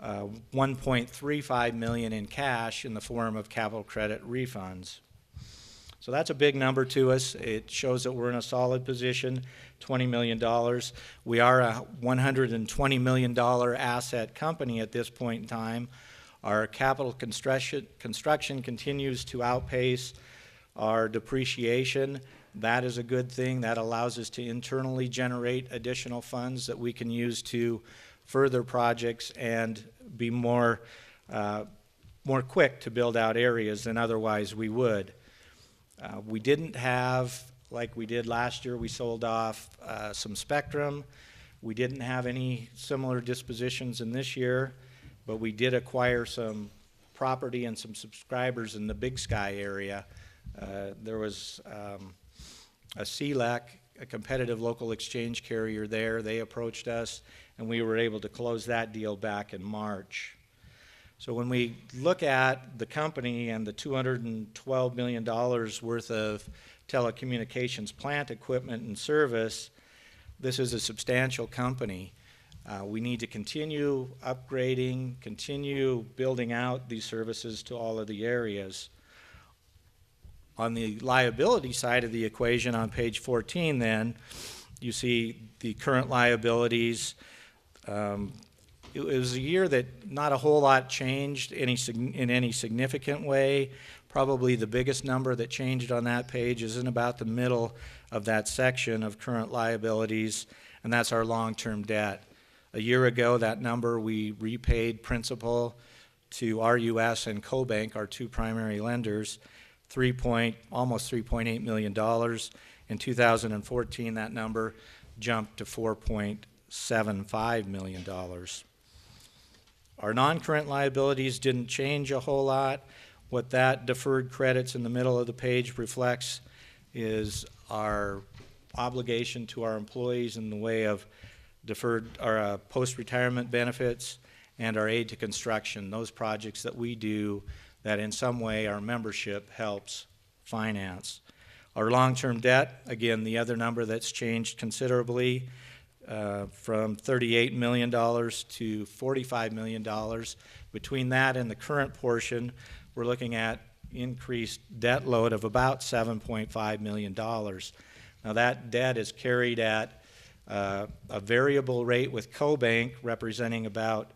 $1.35 million in cash in the form of capital credit refunds. So that's a big number to us. It shows that we're in a solid position, $20 million. We are a $120 million asset company at this point in time. Our capital construction continues to outpace our depreciation. That is a good thing. That allows us to internally generate additional funds that we can use to further projects and be more quick to build out areas than otherwise we would. We didn't have, like we did last year, we sold off some spectrum. We didn't have any similar dispositions in this year, but we did acquire some property and some subscribers in the Big Sky area. There was a CLEC, a competitive local exchange carrier there. They approached us, and we were able to close that deal back in March. So when we look at the company and the $212 million worth of telecommunications plant equipment and service, this is a substantial company. We need to continue upgrading, continue building out these services to all of the areas. On the liability side of the equation on page 14 then, you see the current liabilities. It was a year that not a whole lot changed in any significant way. Probably the biggest number that changed on that page is in about the middle of that section of current liabilities, and that's our long-term debt. A year ago, that number, we repaid principal to RUS and CoBank, our two primary lenders, almost $3.8 million. In 2014, that number jumped to $4.75 million. Our non-current liabilities didn't change a whole lot. What that deferred credits in the middle of the page reflects is our obligation to our employees in the way of deferred or post-retirement benefits and our aid to construction, those projects that we do that in some way our membership helps finance. Our long-term debt, again, the other number that's changed considerably, from $38 million to $45 million. Between that and the current portion, we're looking at increased debt load of about $7.5 million. Now that debt is carried at a variable rate with CoBank, representing about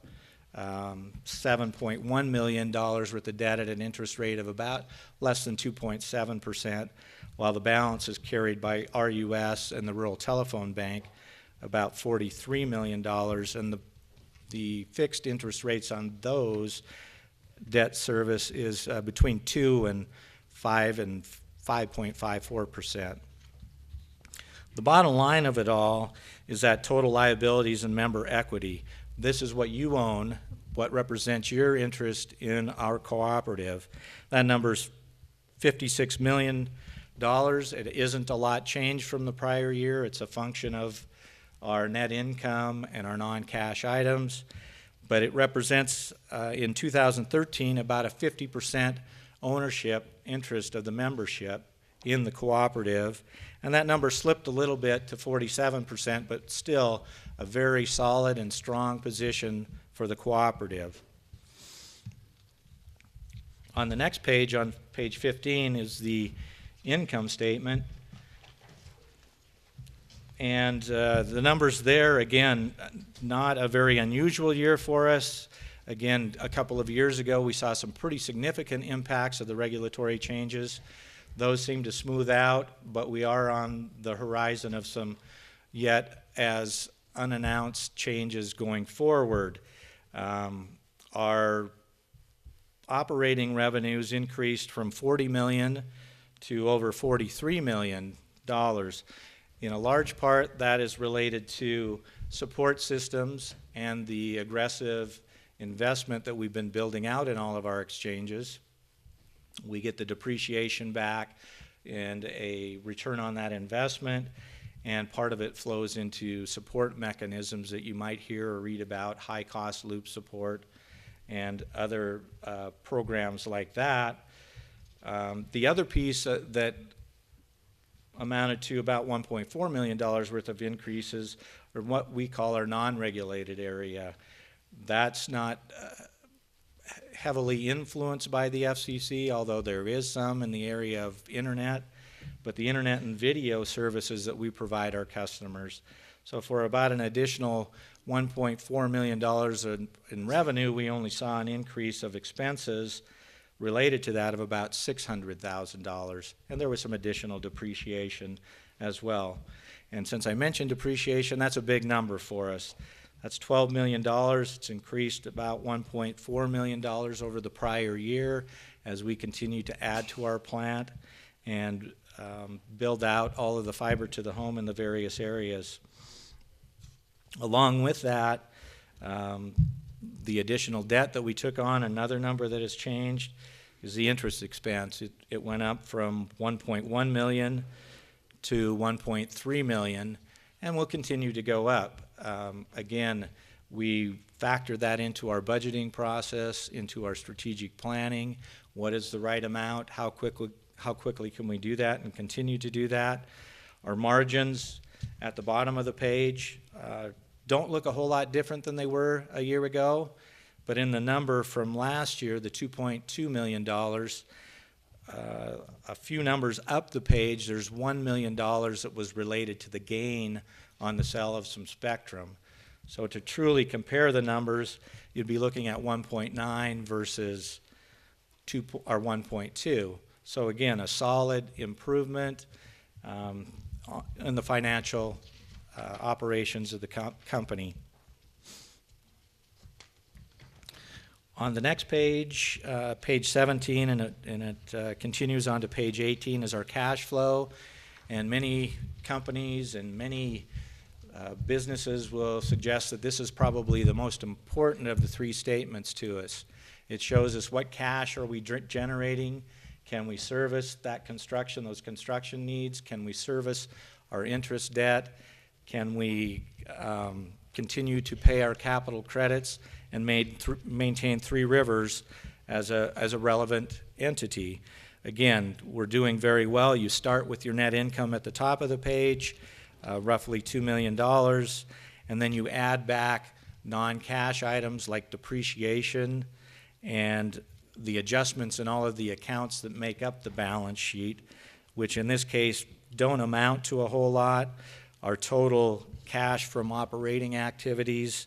$7.1 million worth of debt at an interest rate of about less than 2.7%, while the balance is carried by RUS and the Rural Telephone Bank, about $43 million, and the fixed interest rates on those debt service is between 2 and 5.54%. The bottom line of it all is that total liabilities and member equity. This is what you own, what represents your interest in our cooperative. That number's $56 million. It isn't a lot changed from the prior year. It's a function of our net income and our non-cash items, but it represents in 2013 about a 50% ownership interest of the membership in the cooperative, and that number slipped a little bit to 47%, but still a very solid and strong position for the cooperative. On the next page, on page 15, is the income statement. And the numbers there, again, not a very unusual year for us. Again, a couple of years ago, we saw some pretty significant impacts of the regulatory changes. Those seem to smooth out, but we are on the horizon of some yet as unannounced changes going forward. Our operating revenues increased from $40 million to over $43 million. In a large part, that is related to support systems and the aggressive investment that we've been building out in all of our exchanges. We get the depreciation back and a return on that investment, and part of it flows into support mechanisms that you might hear or read about, high-cost loop support and other programs like that. The other piece that amounted to about $1.4 million worth of increases are what we call our non-regulated area. That's not heavily influenced by the FCC, although there is some in the area of internet, but the internet and video services that we provide our customers. So for about an additional $1.4 million in revenue, we only saw an increase of expenses related to that of about $600,000, and there was some additional depreciation as well. And since I mentioned depreciation, that's a big number for us. That's $12 million. It's increased about $1.4 million over the prior year as we continue to add to our plant and build out all of the fiber to the home in the various areas. Along with that, the additional debt that we took on, another number that has changed, is the interest expense. It went up from $1.1 million to $1.3 million, and will continue to go up. Again, we factor that into our budgeting process, into our strategic planning. What is the right amount? How quickly can we do that and continue to do that? Our margins at the bottom of the page don't look a whole lot different than they were a year ago, but in the number from last year, the $2.2 million, a few numbers up the page, there's $1 million that was related to the gain on the sale of some spectrum. So to truly compare the numbers, you'd be looking at 1.9 versus 1.2. So again, a solid improvement in the financial operations of the company. On the next page, page 17, and it continues on to page 18, is our cash flow. And many companies and many businesses will suggest that this is probably the most important of the three statements to us. It shows us what cash are we generating. Can we service that construction, those construction needs? Can we service our interest debt? Can we continue to pay our capital credits and maintain Three Rivers as a relevant entity? Again, we're doing very well. You start with your net income at the top of the page, roughly $2 million, and then you add back non-cash items like depreciation and the adjustments in all of the accounts that make up the balance sheet, which in this case don't amount to a whole lot. Our total cash from operating activities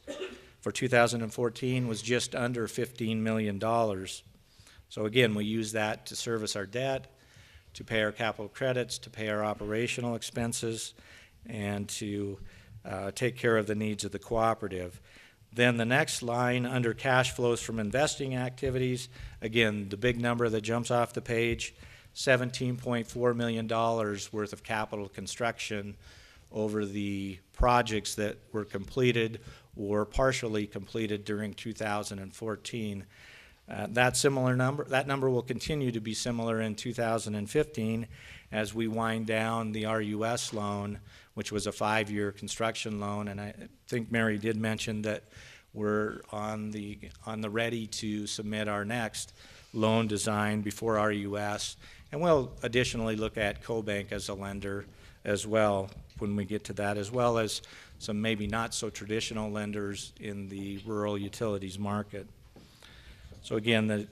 for 2014 was just under $15 million. So again, we use that to service our debt, to pay our capital credits, to pay our operational expenses, and to take care of the needs of the cooperative. Then the next line under cash flows from investing activities, again, the big number that jumps off the page, $17.4 million worth of capital construction over the projects that were completed or partially completed during 2014. That number will continue to be similar in 2015 as we wind down the RUS loan, which was a 5-year construction loan, and I think Mary did mention that we're on the ready to submit our next loan design before RUS, and we'll additionally look at CoBank as a lender as well when we get to that, as well as some maybe not so traditional lenders in the rural utilities market. So again,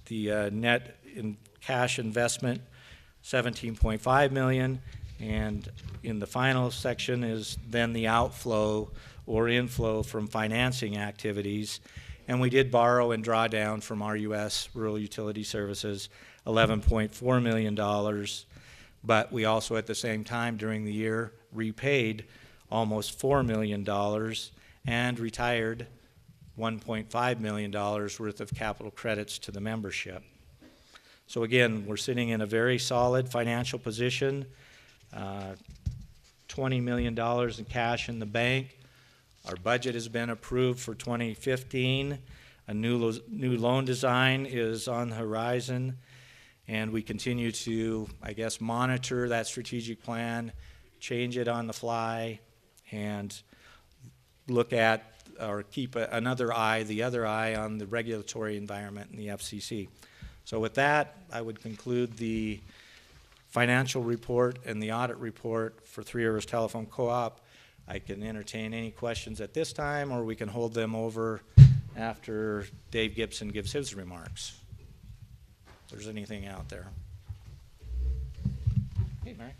the net in cash investment, $17.5 million, and in the final section is then the outflow or inflow from financing activities. And we did borrow and draw down from RUS, Rural Utility Services, $11.4 million, but we also at the same time during the year repaid almost $4 million and retired $1.5 million worth of capital credits to the membership. So again, we're sitting in a very solid financial position, $20 million in cash in the bank. Our budget has been approved for 2015. A new loan design is on the horizon, and we continue to, I guess, monitor that strategic plan, change it on the fly, and look at or keep the other eye on the regulatory environment in the FCC. So with that, I would conclude the financial report and the audit report for Three Rivers Telephone Co-op. I can entertain any questions at this time, or we can hold them over after Dave Gibson gives his remarks. If there's anything out there. Hey, Mary.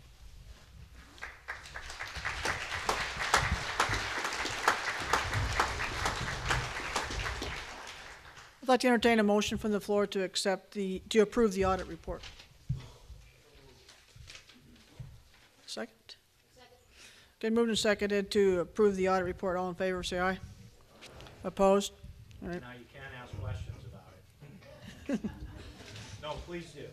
I'd like to entertain a motion from the floor to approve the audit report. Second? Okay, moved and seconded to approve the audit report. All in favor, say aye. Opposed? All right. Now you can't ask questions about it. No, please do.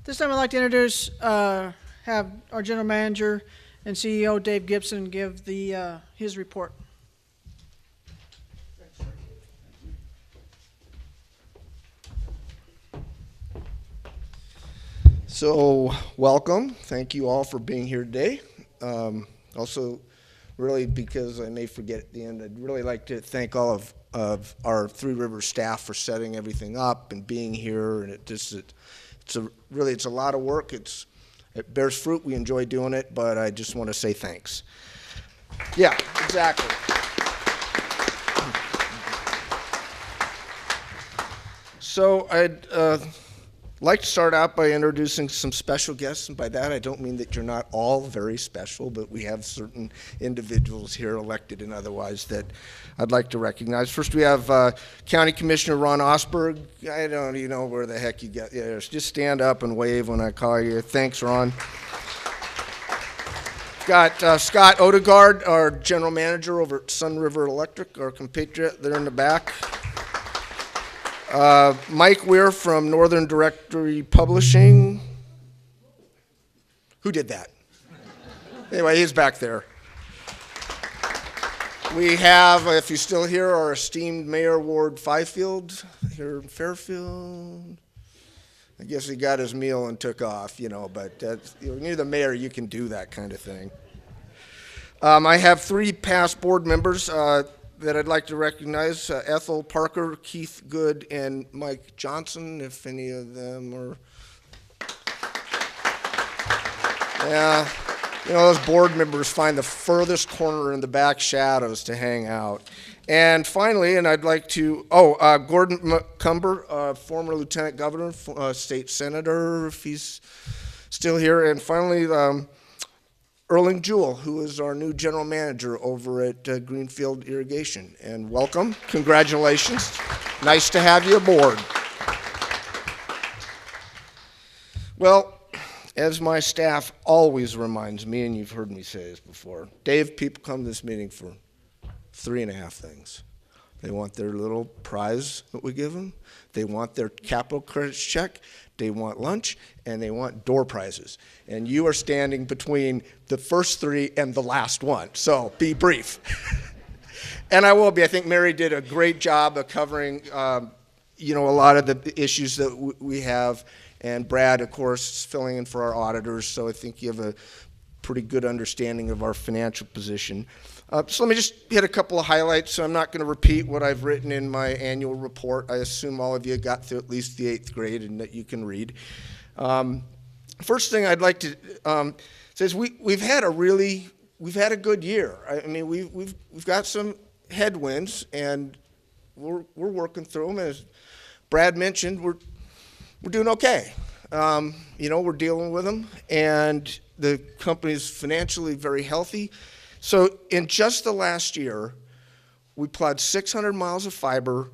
This time I'd like to introduce, have our general manager and CEO Dave Gibson give his report. So, welcome. Thank you all for being here today. Also, really, because I may forget at the end, I'd really like to thank all of our Three Rivers staff for setting everything up and being here. And it's a lot of work. It bears fruit. We enjoy doing it, but I just want to say thanks. Yeah, exactly. So I'd like to start out by introducing some special guests, and by that I don't mean that you're not all very special, but we have certain individuals here, elected and otherwise, that I'd like to recognize. First we have County Commissioner Ron Osberg. I don't even know where the heck you got. Yeah, just stand up and wave when I call you. Thanks, Ron. Got Scott Odegaard, our General Manager over at Sun River Electric, our compatriot there in the back. Mike Weir from Northern Directory Publishing. Who did that? Anyway, he's back there. We have, if you're still here, our esteemed Mayor Ward Fifield here in Fairfield. I guess he got his meal and took off, but when you're the mayor, you can do that kind of thing. I have 3 past board members that I'd like to recognize, Ethel Parker, Keith Good, and Mike Johnson, if any of them are. Yeah, those board members find the furthest corner in the back shadows to hang out. And finally, and I'd like to, Gordon McCumber, former Lieutenant Governor, State Senator, if he's still here. And finally, Erling Jewell, who is our new general manager over at Greenfield Irrigation. And welcome, congratulations. Nice to have you aboard. Well, as my staff always reminds me, and you've heard me say this before, Dave, people come to this meeting for 3.5 things. They want their little prize that we give them. They want their capital credits check. They want lunch, and they want door prizes. And you are standing between the first 3 and the last one, so be brief. And I will be. I think Mary did a great job of covering, a lot of the issues that we have. And Brad, of course, is filling in for our auditors, so I think you have a pretty good understanding of our financial position. So let me just hit a couple of highlights. So I'm not going to repeat what I've written in my annual report. I assume all of you got through at least the 8th grade and that you can read. First thing I'd like to say is we've had a good year. I mean, we've got some headwinds, and we're working through them. As Brad mentioned, we're doing okay. We're dealing with them, and the company's financially very healthy. So in just the last year, we plowed 600 miles of fiber,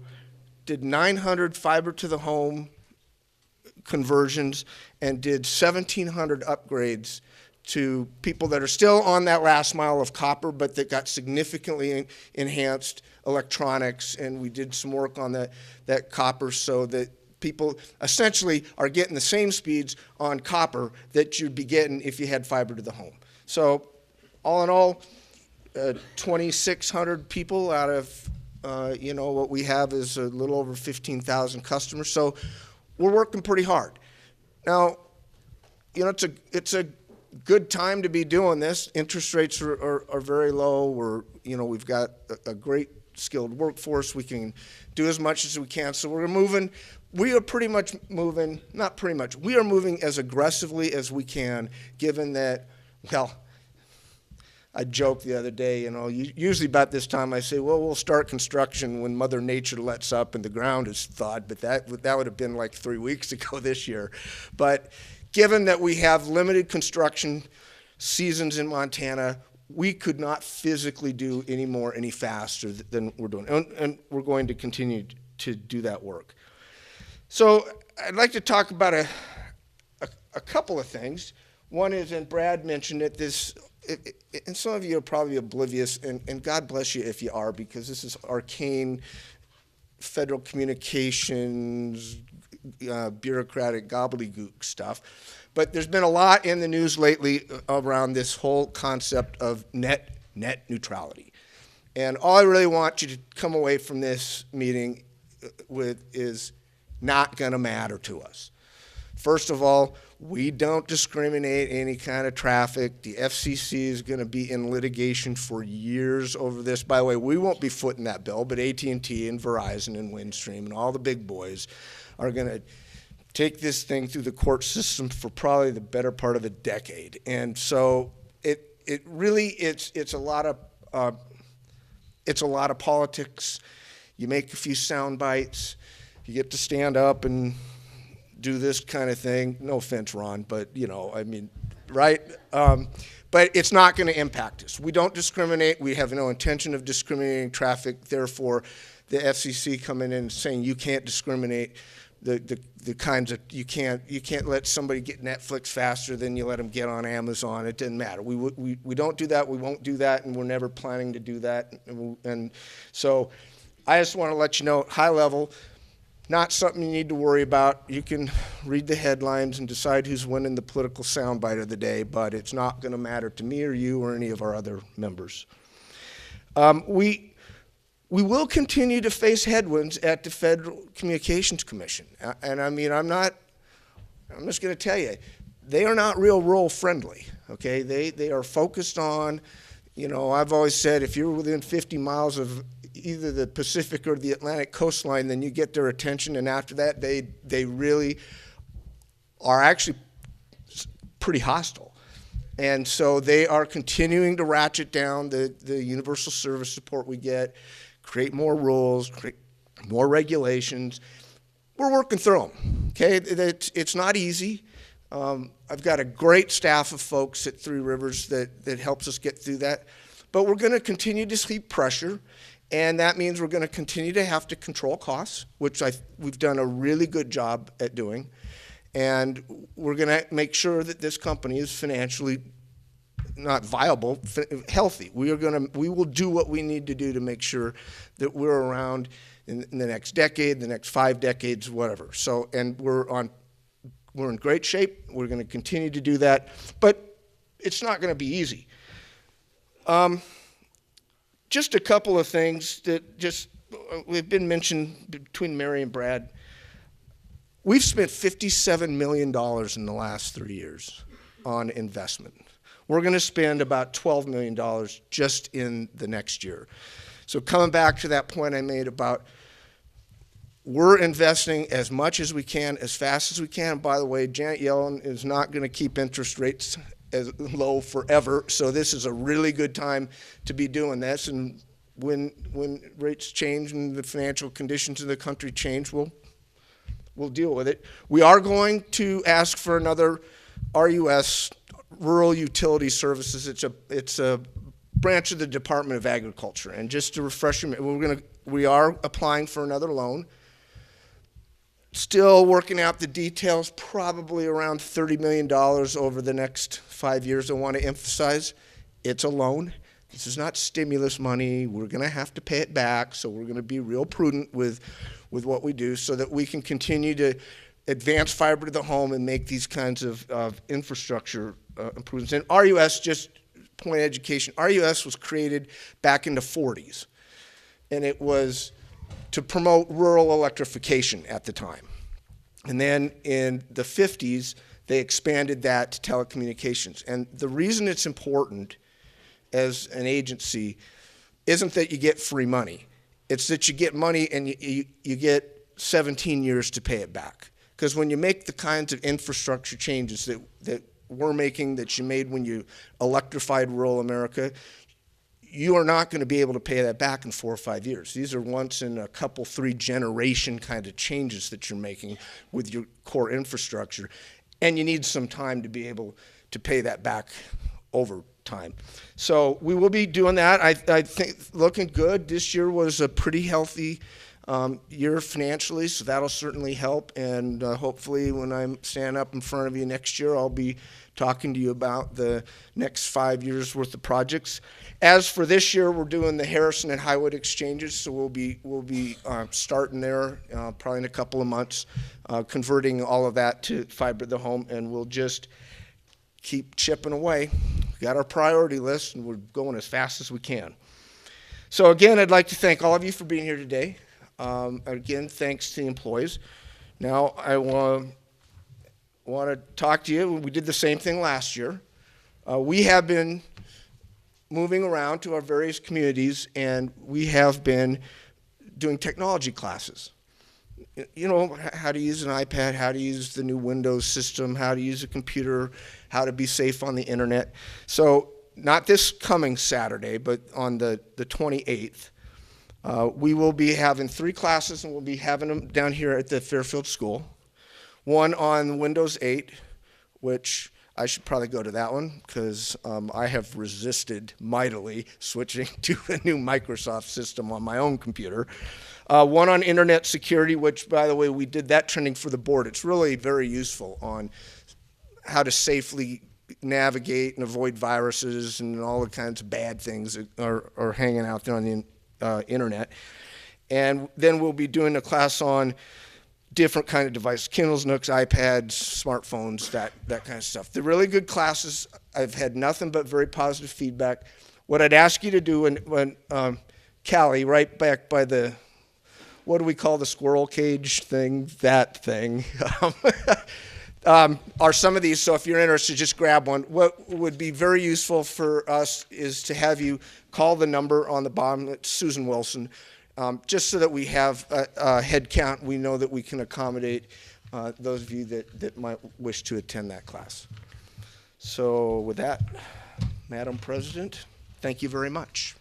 did 900 fiber to the home conversions, and did 1,700 upgrades to people that are still on that last mile of copper, but that got significantly enhanced electronics, and we did some work on that copper so that people essentially are getting the same speeds on copper that you'd be getting if you had fiber to the home. So all in all, 2,600 people out of What we have is a little over 15,000 customers, so we're working pretty hard. Now, it's a good time to be doing this. Interest rates are very low. We've got a great skilled workforce. We can do as much as we can. So we are moving as aggressively as we can, given that, well, I joked the other day, usually about this time I say, well, we'll start construction when Mother Nature lets up and the ground is thawed, but that would have been like 3 weeks ago this year. But given that we have limited construction seasons in Montana, we could not physically do any faster than we're doing, and we're going to continue to do that work. So I'd like to talk about a couple of things. One is, and Brad mentioned it, and some of you are probably oblivious, and God bless you if you are, because this is arcane federal communications, bureaucratic gobbledygook stuff. But there's been a lot in the news lately around this whole concept of net neutrality. And all I really want you to come away from this meeting with is not going to matter to us. First of all, we don't discriminate any kind of traffic. The FCC is going to be in litigation for years over this. By the way, we won't be footing that bill, but AT&T and Verizon and Windstream and all the big boys are going to take this thing through the court system for probably the better part of a decade. And so it's a lot of politics. You make a few sound bites. You get to stand up and do this kind of thing. No offense, Ron, but right? But it's not going to impact us. We don't discriminate. We have no intention of discriminating traffic. Therefore, the FCC coming in and saying you can't discriminate the kinds of you can't let somebody get Netflix faster than you let them get on Amazon. It doesn't matter. We don't do that. We won't do that, and we're never planning to do that. And so, I just want to let you know, high level. Not something you need to worry about. You can read the headlines and decide who's winning the political soundbite of the day, but it's not going to matter to me or you or any of our other members. We will continue to face headwinds at the Federal Communications Commission. And I'm just going to tell you, they are not real rural friendly, okay? They are focused on, I've always said if you're within 50 miles of either the Pacific or the Atlantic coastline, then you get their attention, and after that, they really are actually pretty hostile. And so they are continuing to ratchet down the universal service support we get, create more rules, create more regulations. We're working through them, okay? It's not easy. I've got a great staff of folks at Three Rivers that helps us get through that. But we're going to continue to see pressure. And that means we're going to continue to have to control costs, which we've done a really good job at doing. And we're going to make sure that this company is financially not viable, healthy. We will do what we need to do to make sure that we're around in the next decade, the next 5 decades, whatever. So, and we're in great shape. We're going to continue to do that, but it's not going to be easy. Just a couple of things that we've been mentioned between Mary and Brad. We've spent $57 million in the last 3 years on investment. We're going to spend about $12 million just in the next year. So coming back to that point I made about we're investing as much as we can, as fast as we can. And by the way, Janet Yellen is not going to keep interest rates as low forever, so this is a really good time to be doing this. And when rates change and the financial conditions of the country change, we'll deal with it. We are going to ask for another RUS, Rural Utility Services. It's a branch of the Department of Agriculture. And just to refresh you, we are applying for another loan. Still working out the details, probably around $30 million over the next 5 years. I want to emphasize it's a loan. This is not stimulus money. We're going to have to pay it back, so we're going to be real prudent with what we do so that we can continue to advance fiber to the home and make these kinds of infrastructure improvements. And RUS, just point of education, RUS was created back in the 40s. and it was to promote rural electrification at the time. And then in the 50s, they expanded that to telecommunications. And the reason it's important as an agency isn't that you get free money. It's that you get money and you get 17 years to pay it back. Because when you make the kinds of infrastructure changes that we're making, that you made when you electrified rural America, you are not going to be able to pay that back in 4 or 5 years. These are once in a couple, 3 generation kind of changes that you're making with your core infrastructure. And you need some time to be able to pay that back over time. So we will be doing that. I think looking good. This year was a pretty healthy year financially, so that'll certainly help. And hopefully when I'm standing up in front of you next year, I'll be talking to you about the next 5 years worth of projects. As for this year, we're doing the Harrison and Highwood exchanges, so we'll be starting there probably in a couple of months, converting all of that to fiber to the home, and we'll just keep chipping away. We got our priority list, and we're going as fast as we can. So again, I'd like to thank all of you for being here today. Again, thanks to the employees. Now I want to talk to you. We did the same thing last year. We have been moving around to our various communities, and we have been doing technology classes. You know, how to use an iPad, how to use the new Windows system, how to use a computer, how to be safe on the internet. So not this coming Saturday, but on the 28th, we will be having 3 classes, and we'll be having them down here at the Fairfield School. One on Windows 8, which I should probably go to that one because I have resisted mightily switching to a new Microsoft system on my own computer. One on internet security, which, by the way, we did that training for the board. It's really very useful on how to safely navigate and avoid viruses and all the kinds of bad things that are hanging out there on the internet. And then we'll be doing a class on different kind of devices, Kindles, Nooks, iPads, smartphones, that kind of stuff. They're really good classes. I've had nothing but very positive feedback. What I'd ask you to do when Callie, right back by the, what do we call the squirrel cage thing? That thing. Are some of these, so if you're interested, just grab one. What would be very useful for us is to have you call the number on the bottom. It's Susan Wilson. Just so that we have a head count, we know that we can accommodate those of you that might wish to attend that class. So with that, Madam President, thank you very much.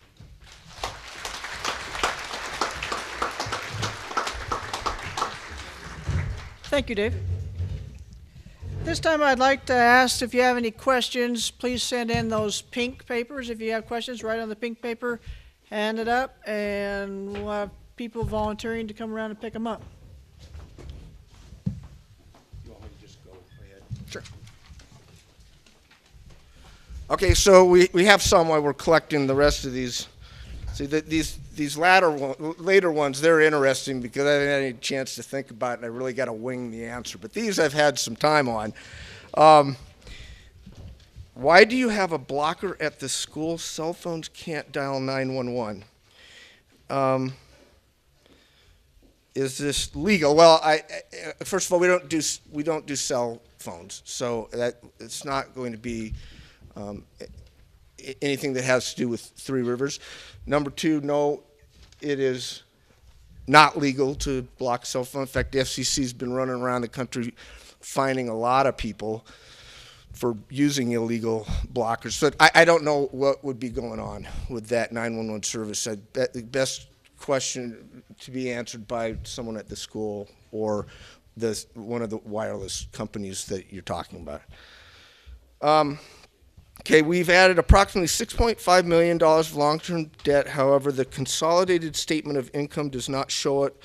Thank you, Dave. This time I'd like to ask if you have any questions, please send in those pink papers. If you have questions, write on the pink paper, hand it up, and we'll have people volunteering to come around and pick them up. You want me to just go ahead? Sure. Okay, so we have some while we're collecting the rest of these. See, these later ones, they're interesting because I haven't had any chance to think about it, and I really got to wing the answer. But these I've had some time on. Why do you have a blocker at the school? Cell phones can't dial 911. Is this legal? Well, first of all, we don't do cell phones, so that it's not going to be anything that has to do with Three Rivers. Number 2, no, it is not legal to block cell phone. In fact, the FCC's been running around the country finding a lot of people for using illegal blockers. So I don't know what would be going on with that 911 service. The best question to be answered by someone at the school or one of the wireless companies that you're talking about. Okay, we've added approximately $6.5 million of long-term debt. However, the consolidated statement of income does not show it.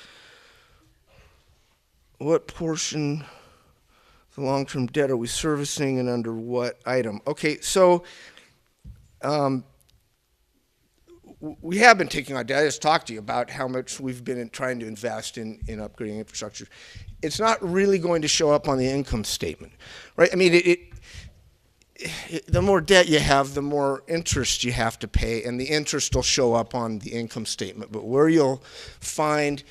What portion of the long-term debt are we servicing and under what item? Okay, so we have been taking on debt. I just talked to you about how much we've been trying to invest in upgrading infrastructure. It's not really going to show up on the income statement, right? I mean, the more debt you have, the more interest you have to pay, and the interest will show up on the income statement. But where you'll find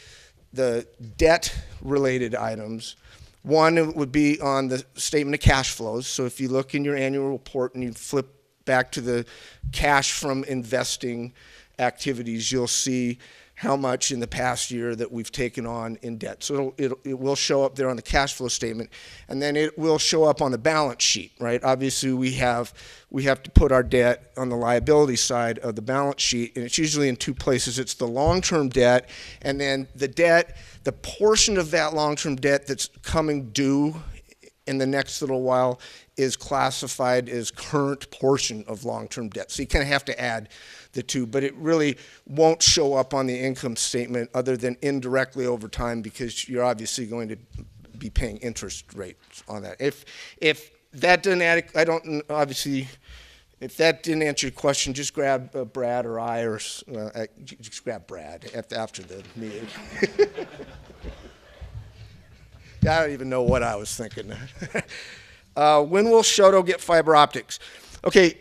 the debt-related items, one would be on the statement of cash flows. So if you look in your annual report and you flip back to the cash from investing activities, you'll see how much in the past year that we've taken on in debt. So it will show up there on the cash flow statement, and then it will show up on the balance sheet, right? Obviously, we have to put our debt on the liability side of the balance sheet, and it's usually in two places. It's the long-term debt, and then the portion of that long-term debt that's coming due in the next little while is classified as current portion of long-term debt. So you kind of have to add the two, but it really won't show up on the income statement other than indirectly over time, because you're obviously going to be paying interest rates on that. If that didn't if that didn't answer your question, just grab Brad or I, or just grab Brad after the meeting. I don't even know what I was thinking. When will Shoto get fiber optics? Okay,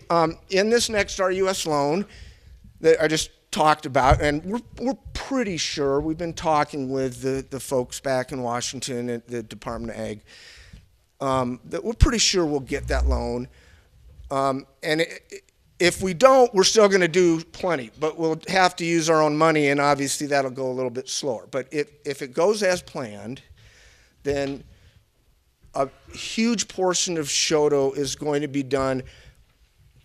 in this next RUS loan that I just talked about, and we're pretty sure, we've been talking with the folks back in Washington at the Department of Ag, that we're pretty sure we'll get that loan. If we don't, we're still going to do plenty, but we'll have to use our own money, and obviously that'll go a little bit slower. But if it goes as planned, then a huge portion of Shoto is going to be done.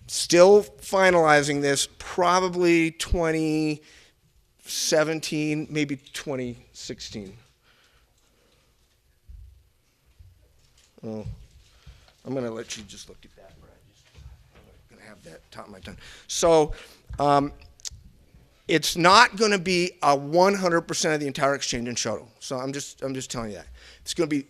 Still finalizing this, probably 2017, maybe 2016. Oh, I'm going to let you just look at that, Brad. I'm going to have that top of my tongue. So it's not going to be a 100% of the entire exchange in Shoto. So I'm just telling you that. It's going to be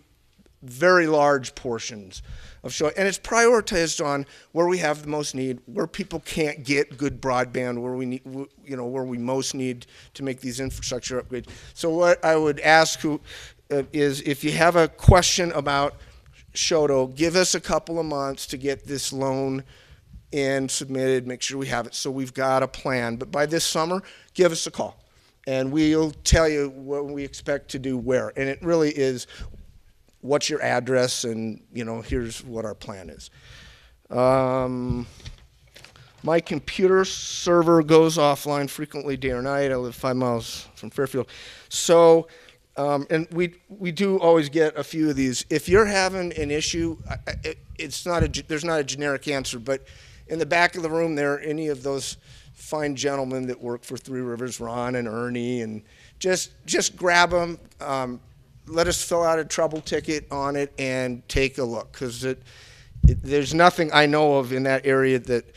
very large portions of Shoto, and it's prioritized on where we have the most need, where people can't get good broadband, where we need, where we most need to make these infrastructure upgrades. So what I would ask is, if you have a question about Shoto, give us a couple of months to get this loan in, submitted, make sure we have it, so we've got a plan. But by this summer, give us a call, and we'll tell you what we expect to do where. And it really is, what's your address, and here's what our plan is. My computer server goes offline frequently, day or night. I live 5 miles from Fairfield. So, and we do always get a few of these. If you're having an issue, there's not a generic answer, but in the back of the room there are any of those fine gentlemen that work for Three Rivers, Ron and Ernie, and just grab them. Let us fill out a trouble ticket on it and take a look, because there's nothing I know of in that area that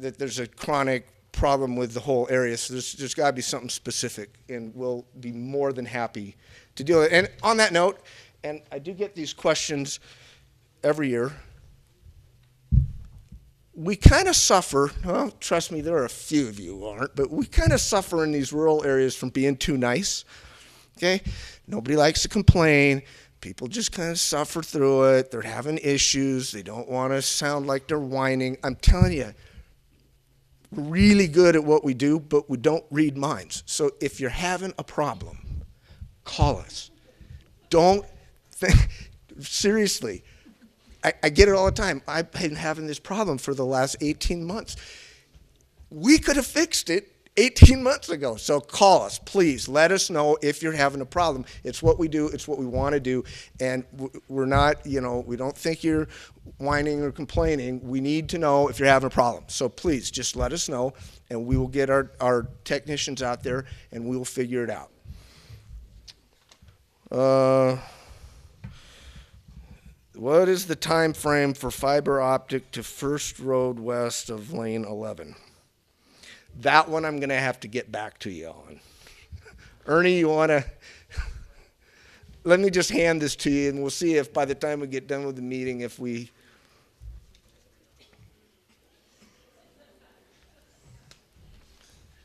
that there's a chronic problem with the whole area. So there's got to be something specific, and we'll be more than happy to deal with it. And on that note, and I do get these questions every year, we kind of suffer, well, trust me, there are a few of you who aren't, but we kind of suffer in these rural areas from being too nice. Okay? Nobody likes to complain. People just kind of suffer through it. They're having issues. They don't want to sound like they're whining. I'm telling you, we're really good at what we do, but we don't read minds. So if you're having a problem, call us. Don't think, seriously, I get it all the time. I've been having this problem for the last 18 months. We could have fixed it 18 months ago. So call us, please. Let us know if you're having a problem. It's what we do. It's what we want to do. And we're not, we don't think you're whining or complaining. We need to know if you're having a problem. So please, just let us know, and we will get our technicians out there, and we will figure it out. What is the time frame for fiber optic to First Road west of Lane 11? That one I'm going to have to get back to you on. Ernie, you want to? Let me just hand this to you, and we'll see if by the time we get done with the meeting, if we.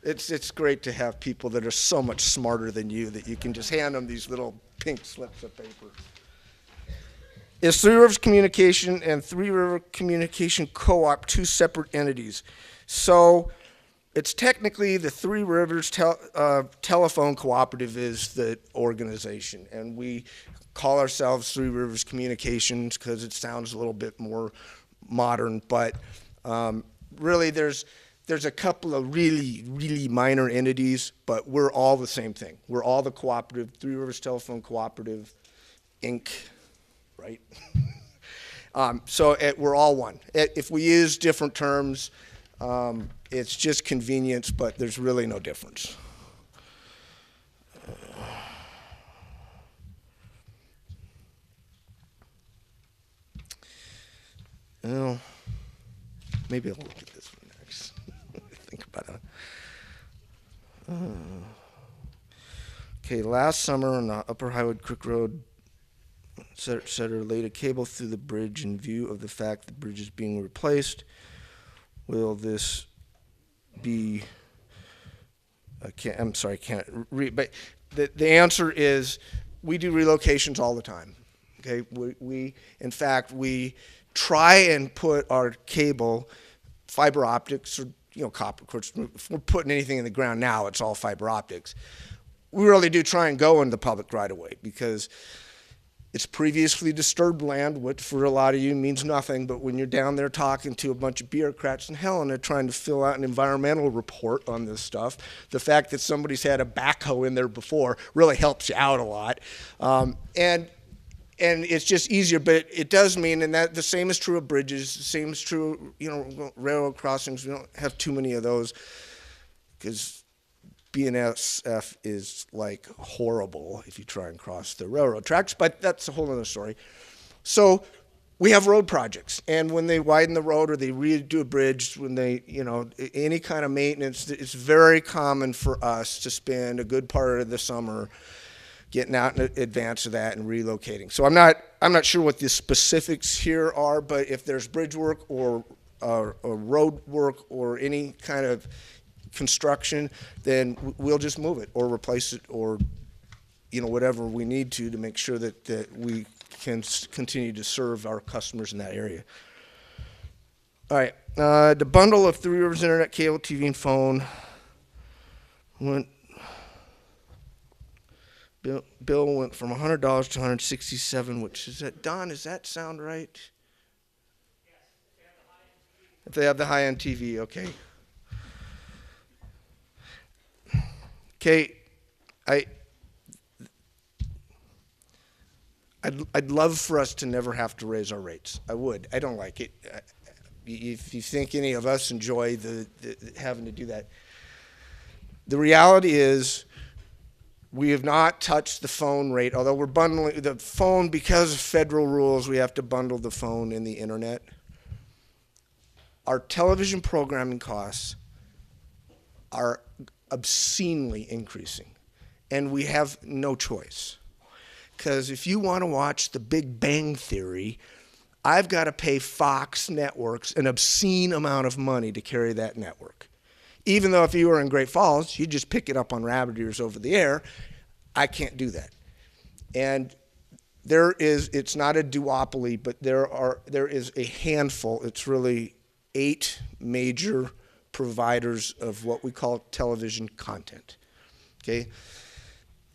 It's great to have people that are so much smarter than you that you can just hand them these little pink slips of paper. Is Three Rivers Communication and Three River Communication Co-op two separate entities? So it's technically the Three Rivers Telephone Cooperative is the organization, and we call ourselves Three Rivers Communications because it sounds a little bit more modern, but really there's a couple of really minor entities, but we're all the same thing. We're all the cooperative, Three Rivers Telephone Cooperative, Inc., right? We're all one. If we use different terms, it's just convenience, but there's really no difference. Well, maybe I'll look at this one next. Think about it. Okay, last summer on the Upper Highwood Creek Road, etc., laid a cable through the bridge in view of the fact the bridge is being replaced. Will this be? I can't read. But the answer is, we do relocations all the time. Okay, we in fact we try and put our cable, fiber optics, or copper. Of course, if we're putting anything in the ground now, it's all fiber optics. We really do try and go in the public right of way because it's previously disturbed land, which for a lot of you means nothing, but when you're down there talking to a bunch of bureaucrats in hell and they're trying to fill out an environmental report on this stuff, the fact that somebody's had a backhoe in there before really helps you out a lot. And it's just easier, but it does mean, and that the same is true of bridges, the same is true, railroad crossings. We don't have too many of those because BNSF is like horrible if you try and cross the railroad tracks, but that's a whole other story. So we have road projects, and when they widen the road or they redo a bridge, when they, any kind of maintenance, it's very common for us to spend a good part of the summer getting out in advance of that and relocating. So I'm not sure what the specifics here are, but if there's bridge work or road work or any kind of construction, then we'll just move it or replace it or whatever we need to make sure that we can continue to serve our customers in that area. All right, the bundle of Three Rivers Internet, cable, TV, and phone went. Bill went from $100 to $167, which is that. Don, does that sound right? Yes. If they have the high-end TV, okay. Okay, I'd love for us to never have to raise our rates. I would. I don't like it. If you think any of us enjoy the having to do that, the reality is, we have not touched the phone rate, although we're bundling the phone because of federal rules. We have to bundle the phone and the internet. Our television programming costs are obscenely increasing, and we have no choice. Because if you want to watch The Big Bang Theory, I've got to pay Fox Networks an obscene amount of money to carry that network. Even though if you were in Great Falls, you just pick it up on rabbit ears over the air. I can't do that. And it's not a duopoly, but there is a handful, it's really 8 major providers of what we call television content. Okay?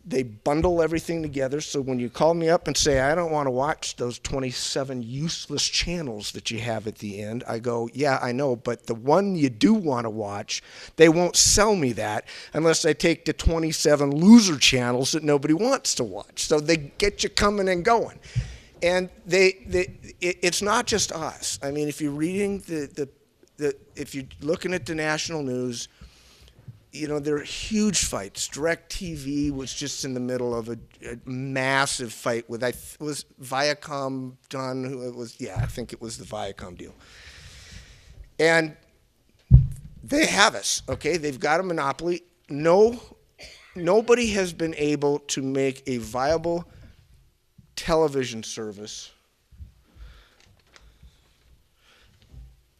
They bundle everything together, so when you call me up and say, I don't want to watch those 27 useless channels that you have at the end, I go, yeah, I know, but the one you do want to watch, they won't sell me that unless I take the 27 loser channels that nobody wants to watch. So they get you coming and going. And it's not just us. I mean, if you're reading if you're looking at the national news, there are huge fights. DirecTV was just in the middle of a massive fight with, was Viacom done? I think it was the Viacom deal. And they have us, okay? They've got a monopoly. Nobody has been able to make a viable television service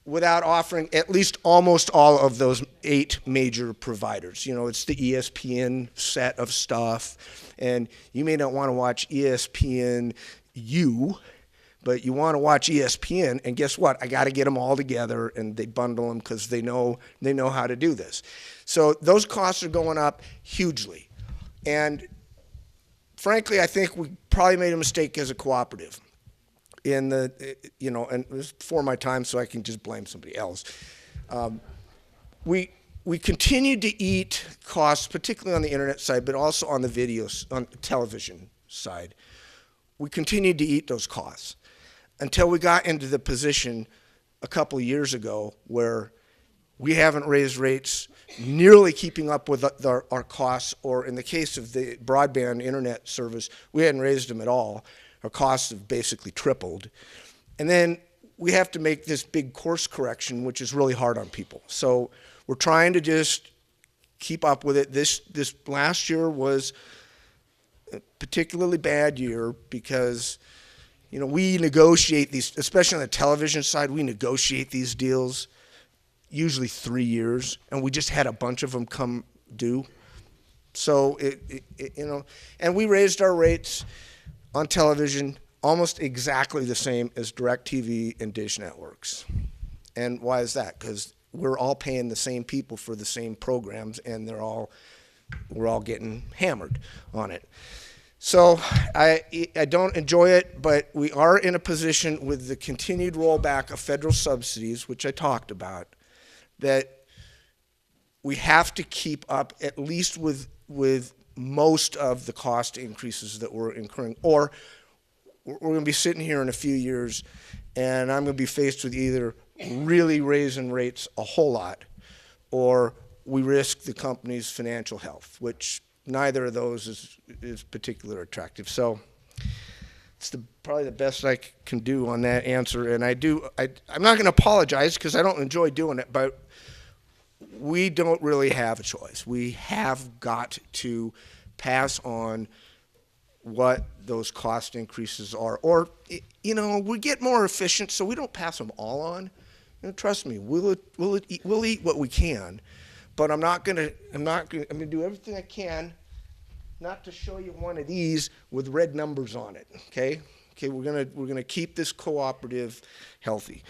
without offering at least almost all of those 8 major providers. It's the ESPN set of stuff, and you may not want to watch ESPN but you want to watch ESPN, and guess what? I got to get them all together, and they bundle them because they know how to do this. So those costs are going up hugely. And frankly, I think we probably made a mistake as a cooperative. And it was before my time, so I can just blame somebody else. We continued to eat costs, particularly on the internet side, but also on the on the television side. We continued to eat those costs until we got into the position a couple of years ago where we haven't raised rates nearly keeping up with our costs, or in the case of the broadband internet service, we hadn't raised them at all. Our costs have basically tripled. And then we have to make this big course correction, which is really hard on people. So we're trying to just keep up with it. This last year was a particularly bad year because, we negotiate these, especially on the television side, we negotiate these deals usually 3 years, and we just had a bunch of them come due. So, and we raised our rates on television almost exactly the same as DirecTV and Dish Networks. And why is that? Because we're all paying the same people for the same programs, and we're all getting hammered on it. So I don't enjoy it, but we are in a position with the continued rollback of federal subsidies, which I talked about, that we have to keep up at least with most of the cost increases that we're incurring, or we're going to be sitting here in a few years and I'm going to be faced with either really raising rates a whole lot, or we risk the company's financial health, which neither of those is particularly attractive. So it's probably the best I can do on that answer. And I'm not going to apologize because I don't enjoy doing it, but we don't really have a choice. We have got to pass on what those cost increases are, or we get more efficient, so we don't pass them all on. Trust me, we'll eat what we can, but I'm gonna do everything I can not to show you one of these with red numbers on it. Okay, we're gonna keep this cooperative healthy.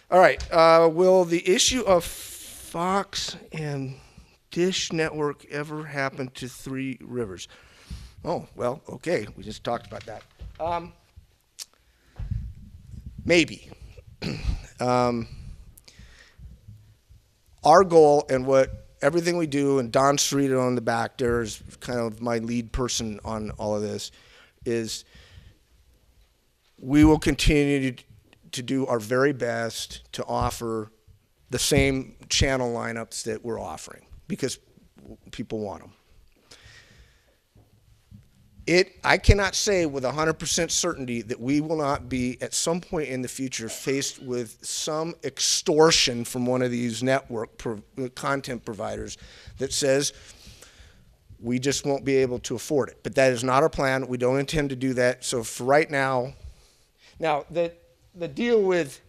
All right, will the issue of Fox and Dish Network ever happen to Three Rivers? Oh, well, okay, we just talked about that. Maybe. Our goal and everything we do, and Don Cerrito on the back there is kind of my lead person on all of this, is we will continue to do our very best to offer the same channel lineups that we're offering because people want them. I cannot say with 100% certainty that we will not be at some point in the future faced with some extortion from one of these network content providers that says we just won't be able to afford it. But that is not our plan. We don't intend to do that. So for right now, the deal with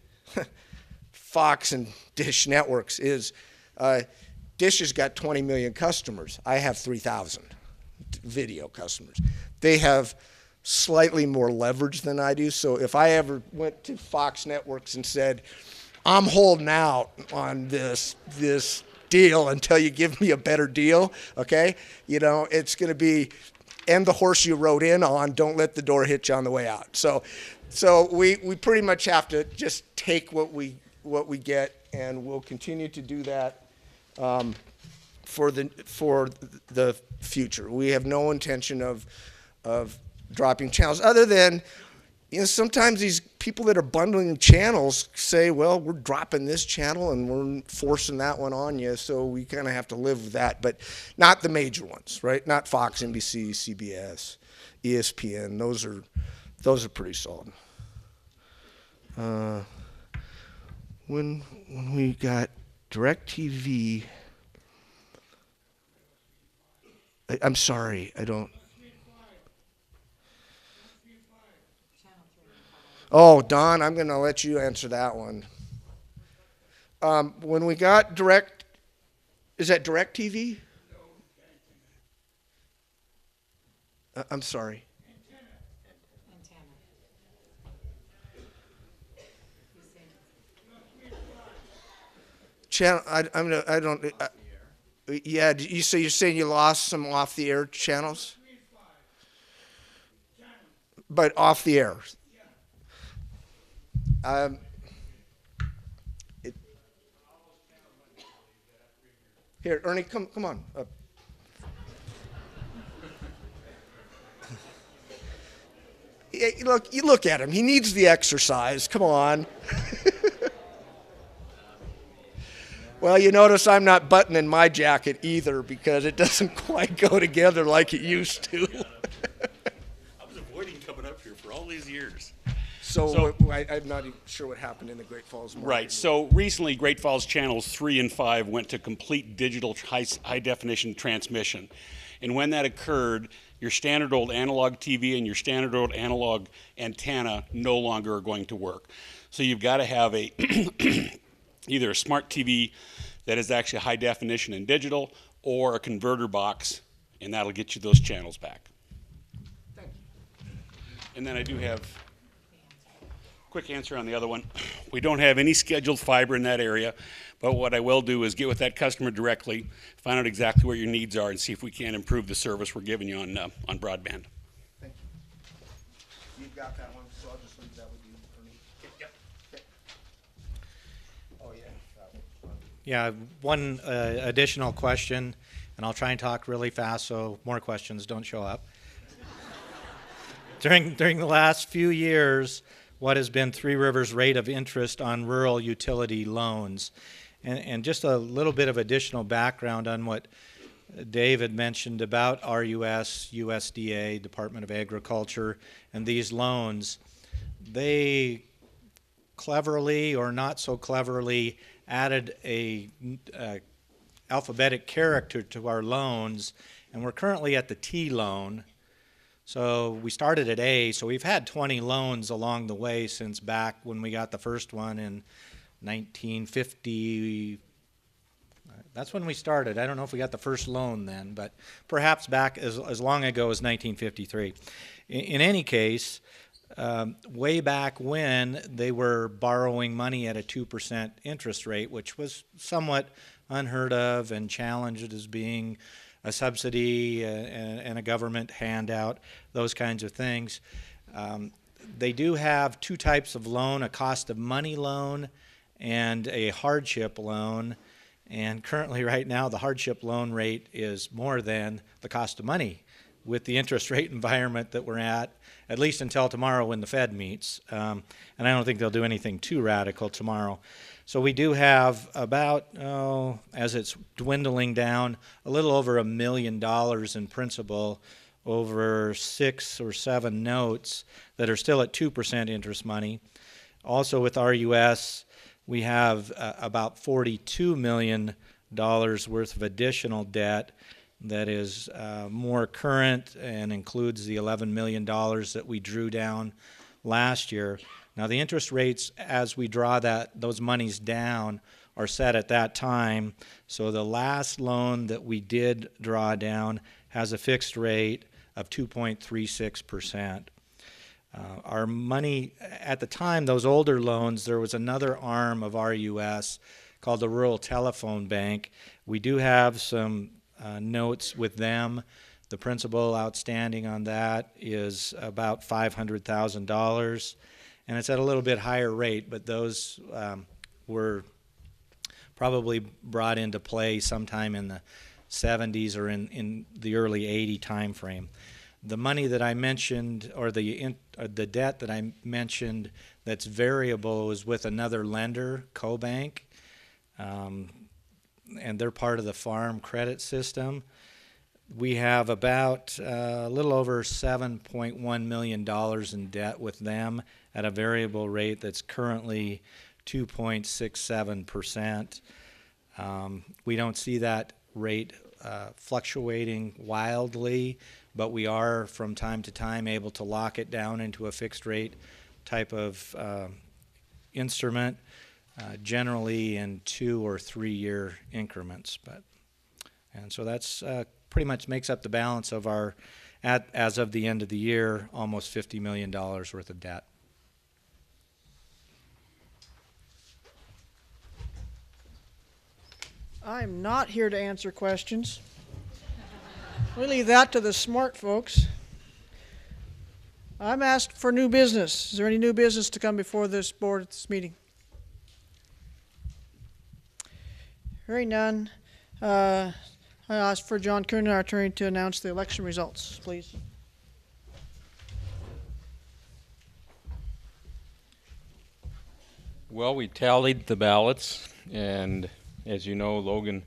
Fox and Dish Networks is Dish has got 20 million customers. I have 3,000 video customers. They have slightly more leverage than I do. So if I ever went to Fox Networks and said, I'm holding out on this deal until you give me a better deal, okay? It's going to be, and the horse you rode in on, don't let the door hit you on the way out. So we pretty much have to just take what we get, and we'll continue to do that for the future. We have no intention of dropping channels, other than sometimes these people that are bundling channels say, well, we're dropping this channel and we're forcing that one on you, so we kind of have to live with that, but not the major ones, right? Not Fox, NBC, CBS, ESPN. Those are pretty solid. When we got DirecTV, I'm sorry, I don't. Oh, Don, I'm going to let you answer that one. When we got is that DirecTV? I'm sorry. channel? I don't. Yeah, so you're saying you lost some off the air channels? But off the air. Here, Ernie, come on up. You look at him. He needs the exercise. Come on. Well, you notice I'm not buttoning my jacket either because it doesn't quite go together like it used to. I was avoiding coming up here for all these years. So I'm not even sure what happened in the Great Falls market. Right. So recently, Great Falls channels 3 and 5 went to complete digital high definition transmission. And when that occurred, your standard old analog TV and your standard old analog antenna no longer are going to work. So you've got to have a either a smart TV that is actually high definition and digital, or a converter box, and that'll get you those channels back. Thank you. And then I do have quick answer on the other one. We don't have any scheduled fiber in that area, but what I will do is get with that customer directly, find out exactly what your needs are, and see if we can improve the service we're giving you on broadband. Thank you. You've got that one, so I'll just leave that with you, Ernie. Yep. Okay. Oh, yeah. That one. Yeah, one additional question, and I'll try and talk really fast so more questions don't show up. During the last few years, what has been Three Rivers' rate of interest on rural utility loans? And just a little bit of additional background on what Dave had mentioned about RUS, USDA, Department of Agriculture, and these loans. They cleverly or not so cleverly added a alphabetic character to our loans, and we're currently at the T loan. So we started at A, so we've had 20 loans along the way since back when we got the first one in 1950. That's when we started. I don't know if we got the first loan then, but perhaps back as long ago as 1953. In any case, way back when they were borrowing money at a 2% interest rate, which was somewhat unheard of and challenged as being a subsidy and a government handout, those kinds of things. They do have two types of loan, a cost of money loan and a hardship loan. And currently right now the hardship loan rate is more than the cost of money with the interest rate environment that we're at least until tomorrow when the Fed meets. And I don't think they'll do anything too radical tomorrow. So we do have about, as it's dwindling down, a little over $1 million in principal over 6 or 7 notes that are still at 2% interest money. Also with RUS, we have about $42 million worth of additional debt that is more current and includes the $11 million that we drew down last year. Now the interest rates as we draw those monies down are set at that time. So the last loan that we did draw down has a fixed rate of 2.36%. Our money at the time, those older loans, there was another arm of RUS called the Rural Telephone Bank. We do have some notes with them. The principal outstanding on that is about $500,000. And it's at a little bit higher rate, but those were probably brought into play sometime in the 70s or in the early 80 time frame. The money that I mentioned, or the debt that I mentioned that's variable, is with another lender, CoBank, and they're part of the farm credit system. We have about a little over $7.1 million in debt with them at a variable rate that's currently 2.67%. We don't see that rate fluctuating wildly, but we are from time to time able to lock it down into a fixed rate type of instrument, generally in 2 or 3 year increments. And so that's pretty much makes up the balance of our, as of the end of the year, almost $50 million worth of debt. I'm not here to answer questions. We leave that to the smart folks. I'm asked for new business. Is there any new business to come before this board at this meeting? Hearing none, I ask for John Kiernan, our attorney, to announce the election results, please. Well, we tallied the ballots, and as you know, Logan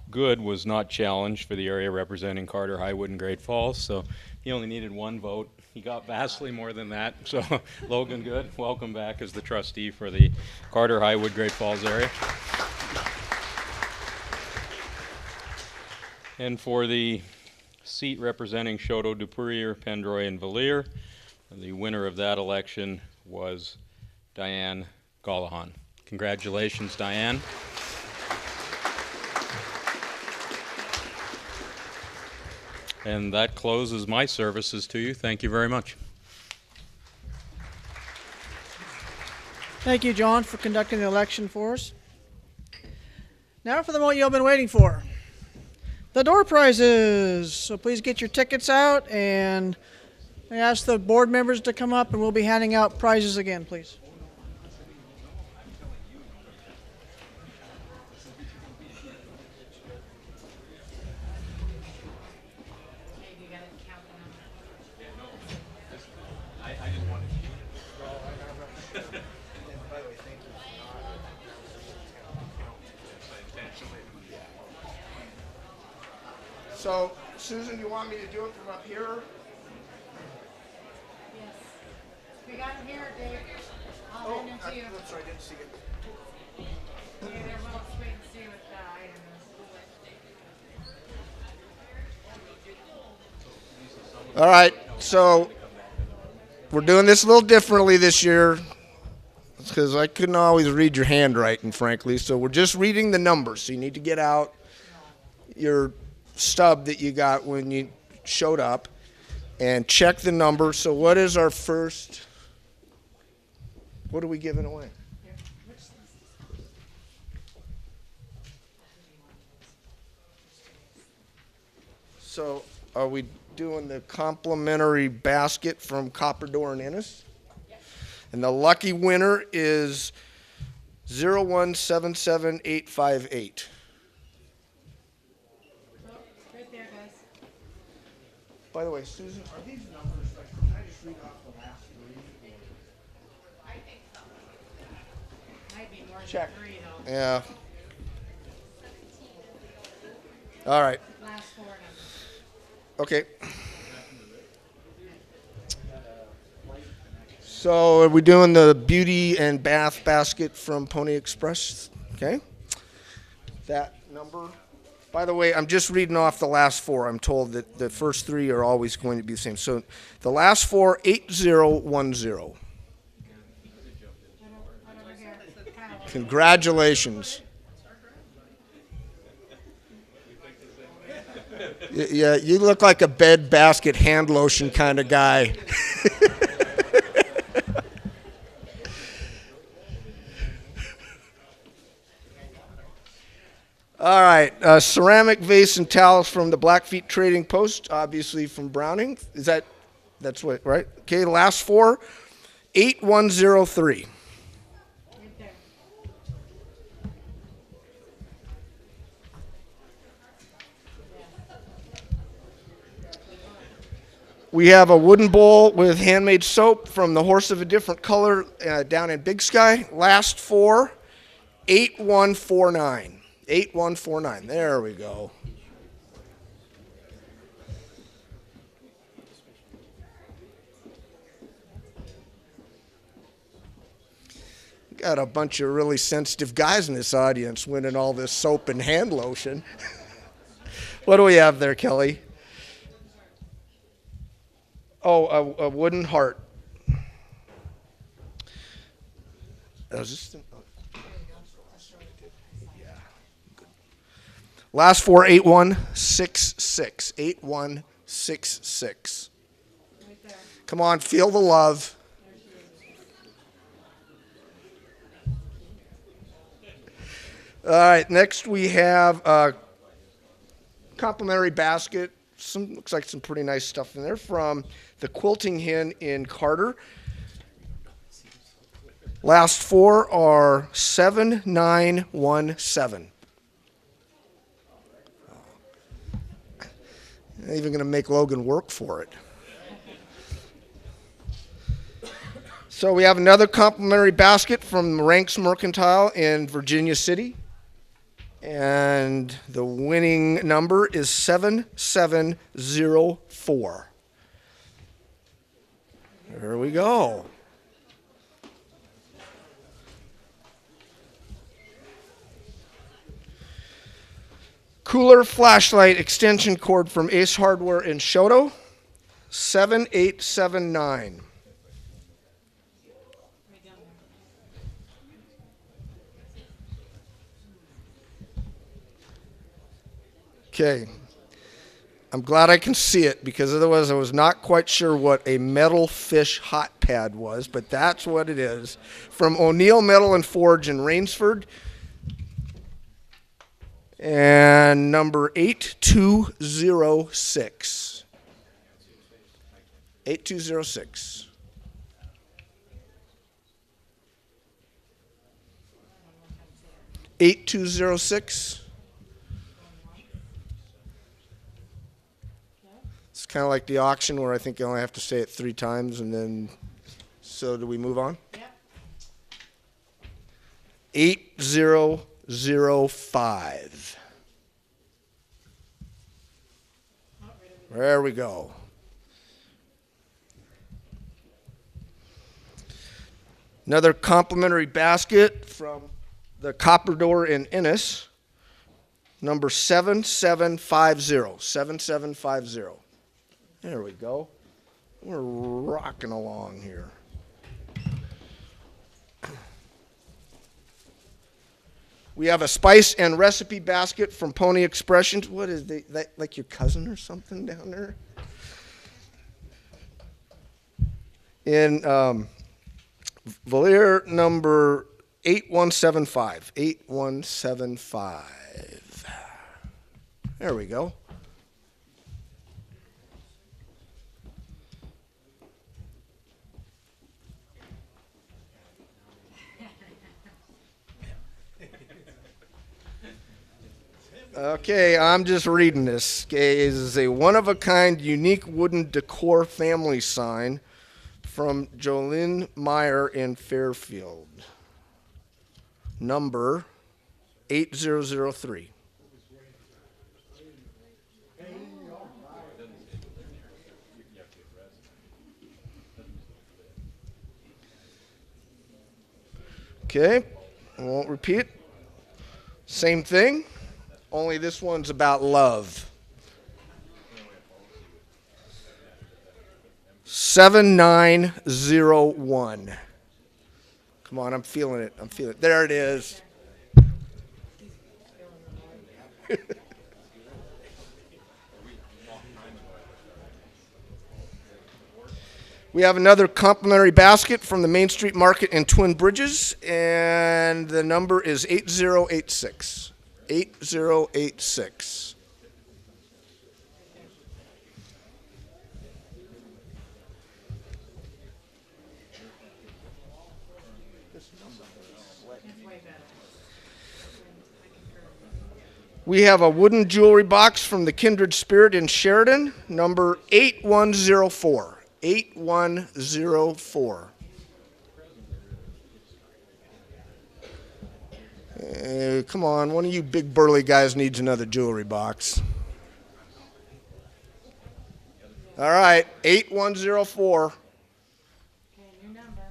Good was not challenged for the area representing Carter, Highwood, and Great Falls, so he only needed one vote. He got vastly more than that, so Logan Good, welcome back as the trustee for the Carter, Highwood, Great Falls area. And for the seat representing Choteau, Dupurier, Pendroy, and Valier, the winner of that election was Diane Gallahan. Congratulations, Diane. And that closes my services to you. Thank you very much. Thank you, John, for conducting the election for us. Now for the moment you've been waiting for. The door prizes. So please get your tickets out, and I ask the board members to come up, and we'll be handing out prizes again, please. So, Susan, you want me to do it from up here? Yes. We got them here, Dave. I'll hand them to you. That's right, I didn't see it. Yeah, they're a little sweet and see what the item is. All right, so we're doing this a little differently this year because I couldn't always read your handwriting, frankly. So we're just reading the numbers. So you need to get out your stub that you got when you showed up and check the number. So what is our first? What are we giving away? So are we doing the complimentary basket from Copper and Ennis? And the lucky winner is 0177858. Right there, guys. By the way, Susan, are these numbers, like, can I just read off the last three? I think so. Might be more Check. than 3, though. Yeah. All right. Last 4 numbers. Okay. So are we doing the beauty and bath basket from Pony Express? Okay. That number. By the way, I'm just reading off the last 4. I'm told that the first 3 are always going to be the same. So the last 4, 8010. Congratulations. Yeah, you look like a bed basket hand lotion kind of guy. All right, ceramic vase and towels from the Blackfeet Trading Post, obviously from Browning. That's what, right? Okay, last 4, 8103. Right there. We have a wooden bowl with handmade soap from the Horse of a Different Color down in Big Sky. Last 4, 8149. 8149. There we go. Got a bunch of really sensitive guys in this audience winning all this soap and hand lotion. What do we have there, Kelly? Oh, a wooden heart. Is this last 4, 8166. 8166. Right there. Come on, feel the love. All right, next we have a complimentary basket. Looks like some pretty nice stuff in there from the Quilting Hen in Carter. Last four are 7917. I'm even going to make Logan work for it. So we have another complimentary basket from Ranks Mercantile in Virginia City. And the winning number is 7704. There we go. Cooler flashlight extension cord from Ace Hardware in Shoto, 7879. Okay. I'm glad I can see it because otherwise I was not quite sure what a metal fish hot pad was, but that's what it is. From O'Neill Metal and Forge in Rainsford. And number 8206. 8206. $8206. It's kind of like the auction where I think you only have to say it 3 times and then, so do we move on? Yep. 8005. There we go. Another complimentary basket from the Copper Door in Ennis, number 7750. 7750. There we go. We're rocking along here. We have a spice and recipe basket from Pony Expressions. What is that, like your cousin or something down there? In Valier number 8175. 8175. There we go. Okay, I'm just reading this. Okay, this is a one-of-a-kind, unique wooden decor family sign from Jolene Meyer in Fairfield. Number 8003. Okay, I won't repeat. Same thing. Only this one's about love. 7901. Come on, I'm feeling it. I'm feeling it. There it is. We have another complimentary basket from the Main Street Market in Twin Bridges, and the number is 8086. 8086. We have a wooden jewelry box from the Kindred Spirit in Sheridan, number 8104. 8104. Come on, one of you big burly guys needs another jewelry box. All right, 8104. Okay, new number.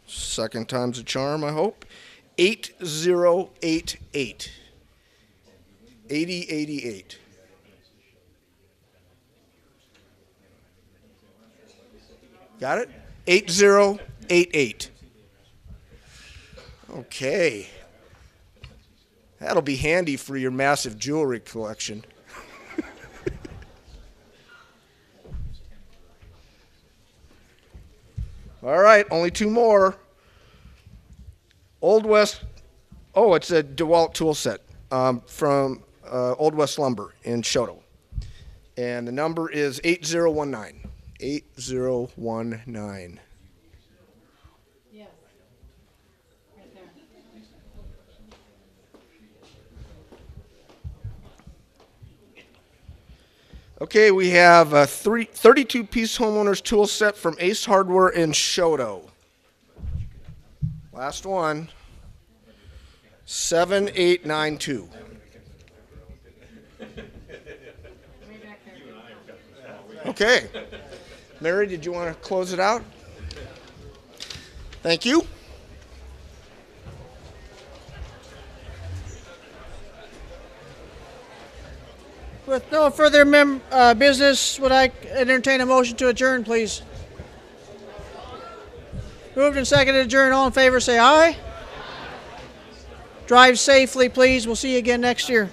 Second time's a charm, I hope. 8088. 8088. Got it? 8088. Okay. That'll be handy for your massive jewelry collection. All right, only 2 more. Old West Oh, it's a DeWalt tool set from Old West Lumber in Shoto. And the number is 8019. 8019. Yes. Right there. Okay, we have a 32-piece homeowner's tool set from Ace Hardware in Shoto. Last one. 7892. Okay. Mary, did you want to close it out? Thank you. With no further business, would I entertain a motion to adjourn, please? Moved and seconded to adjourn. All in favor, say aye. Drive safely, please. We'll see you again next year.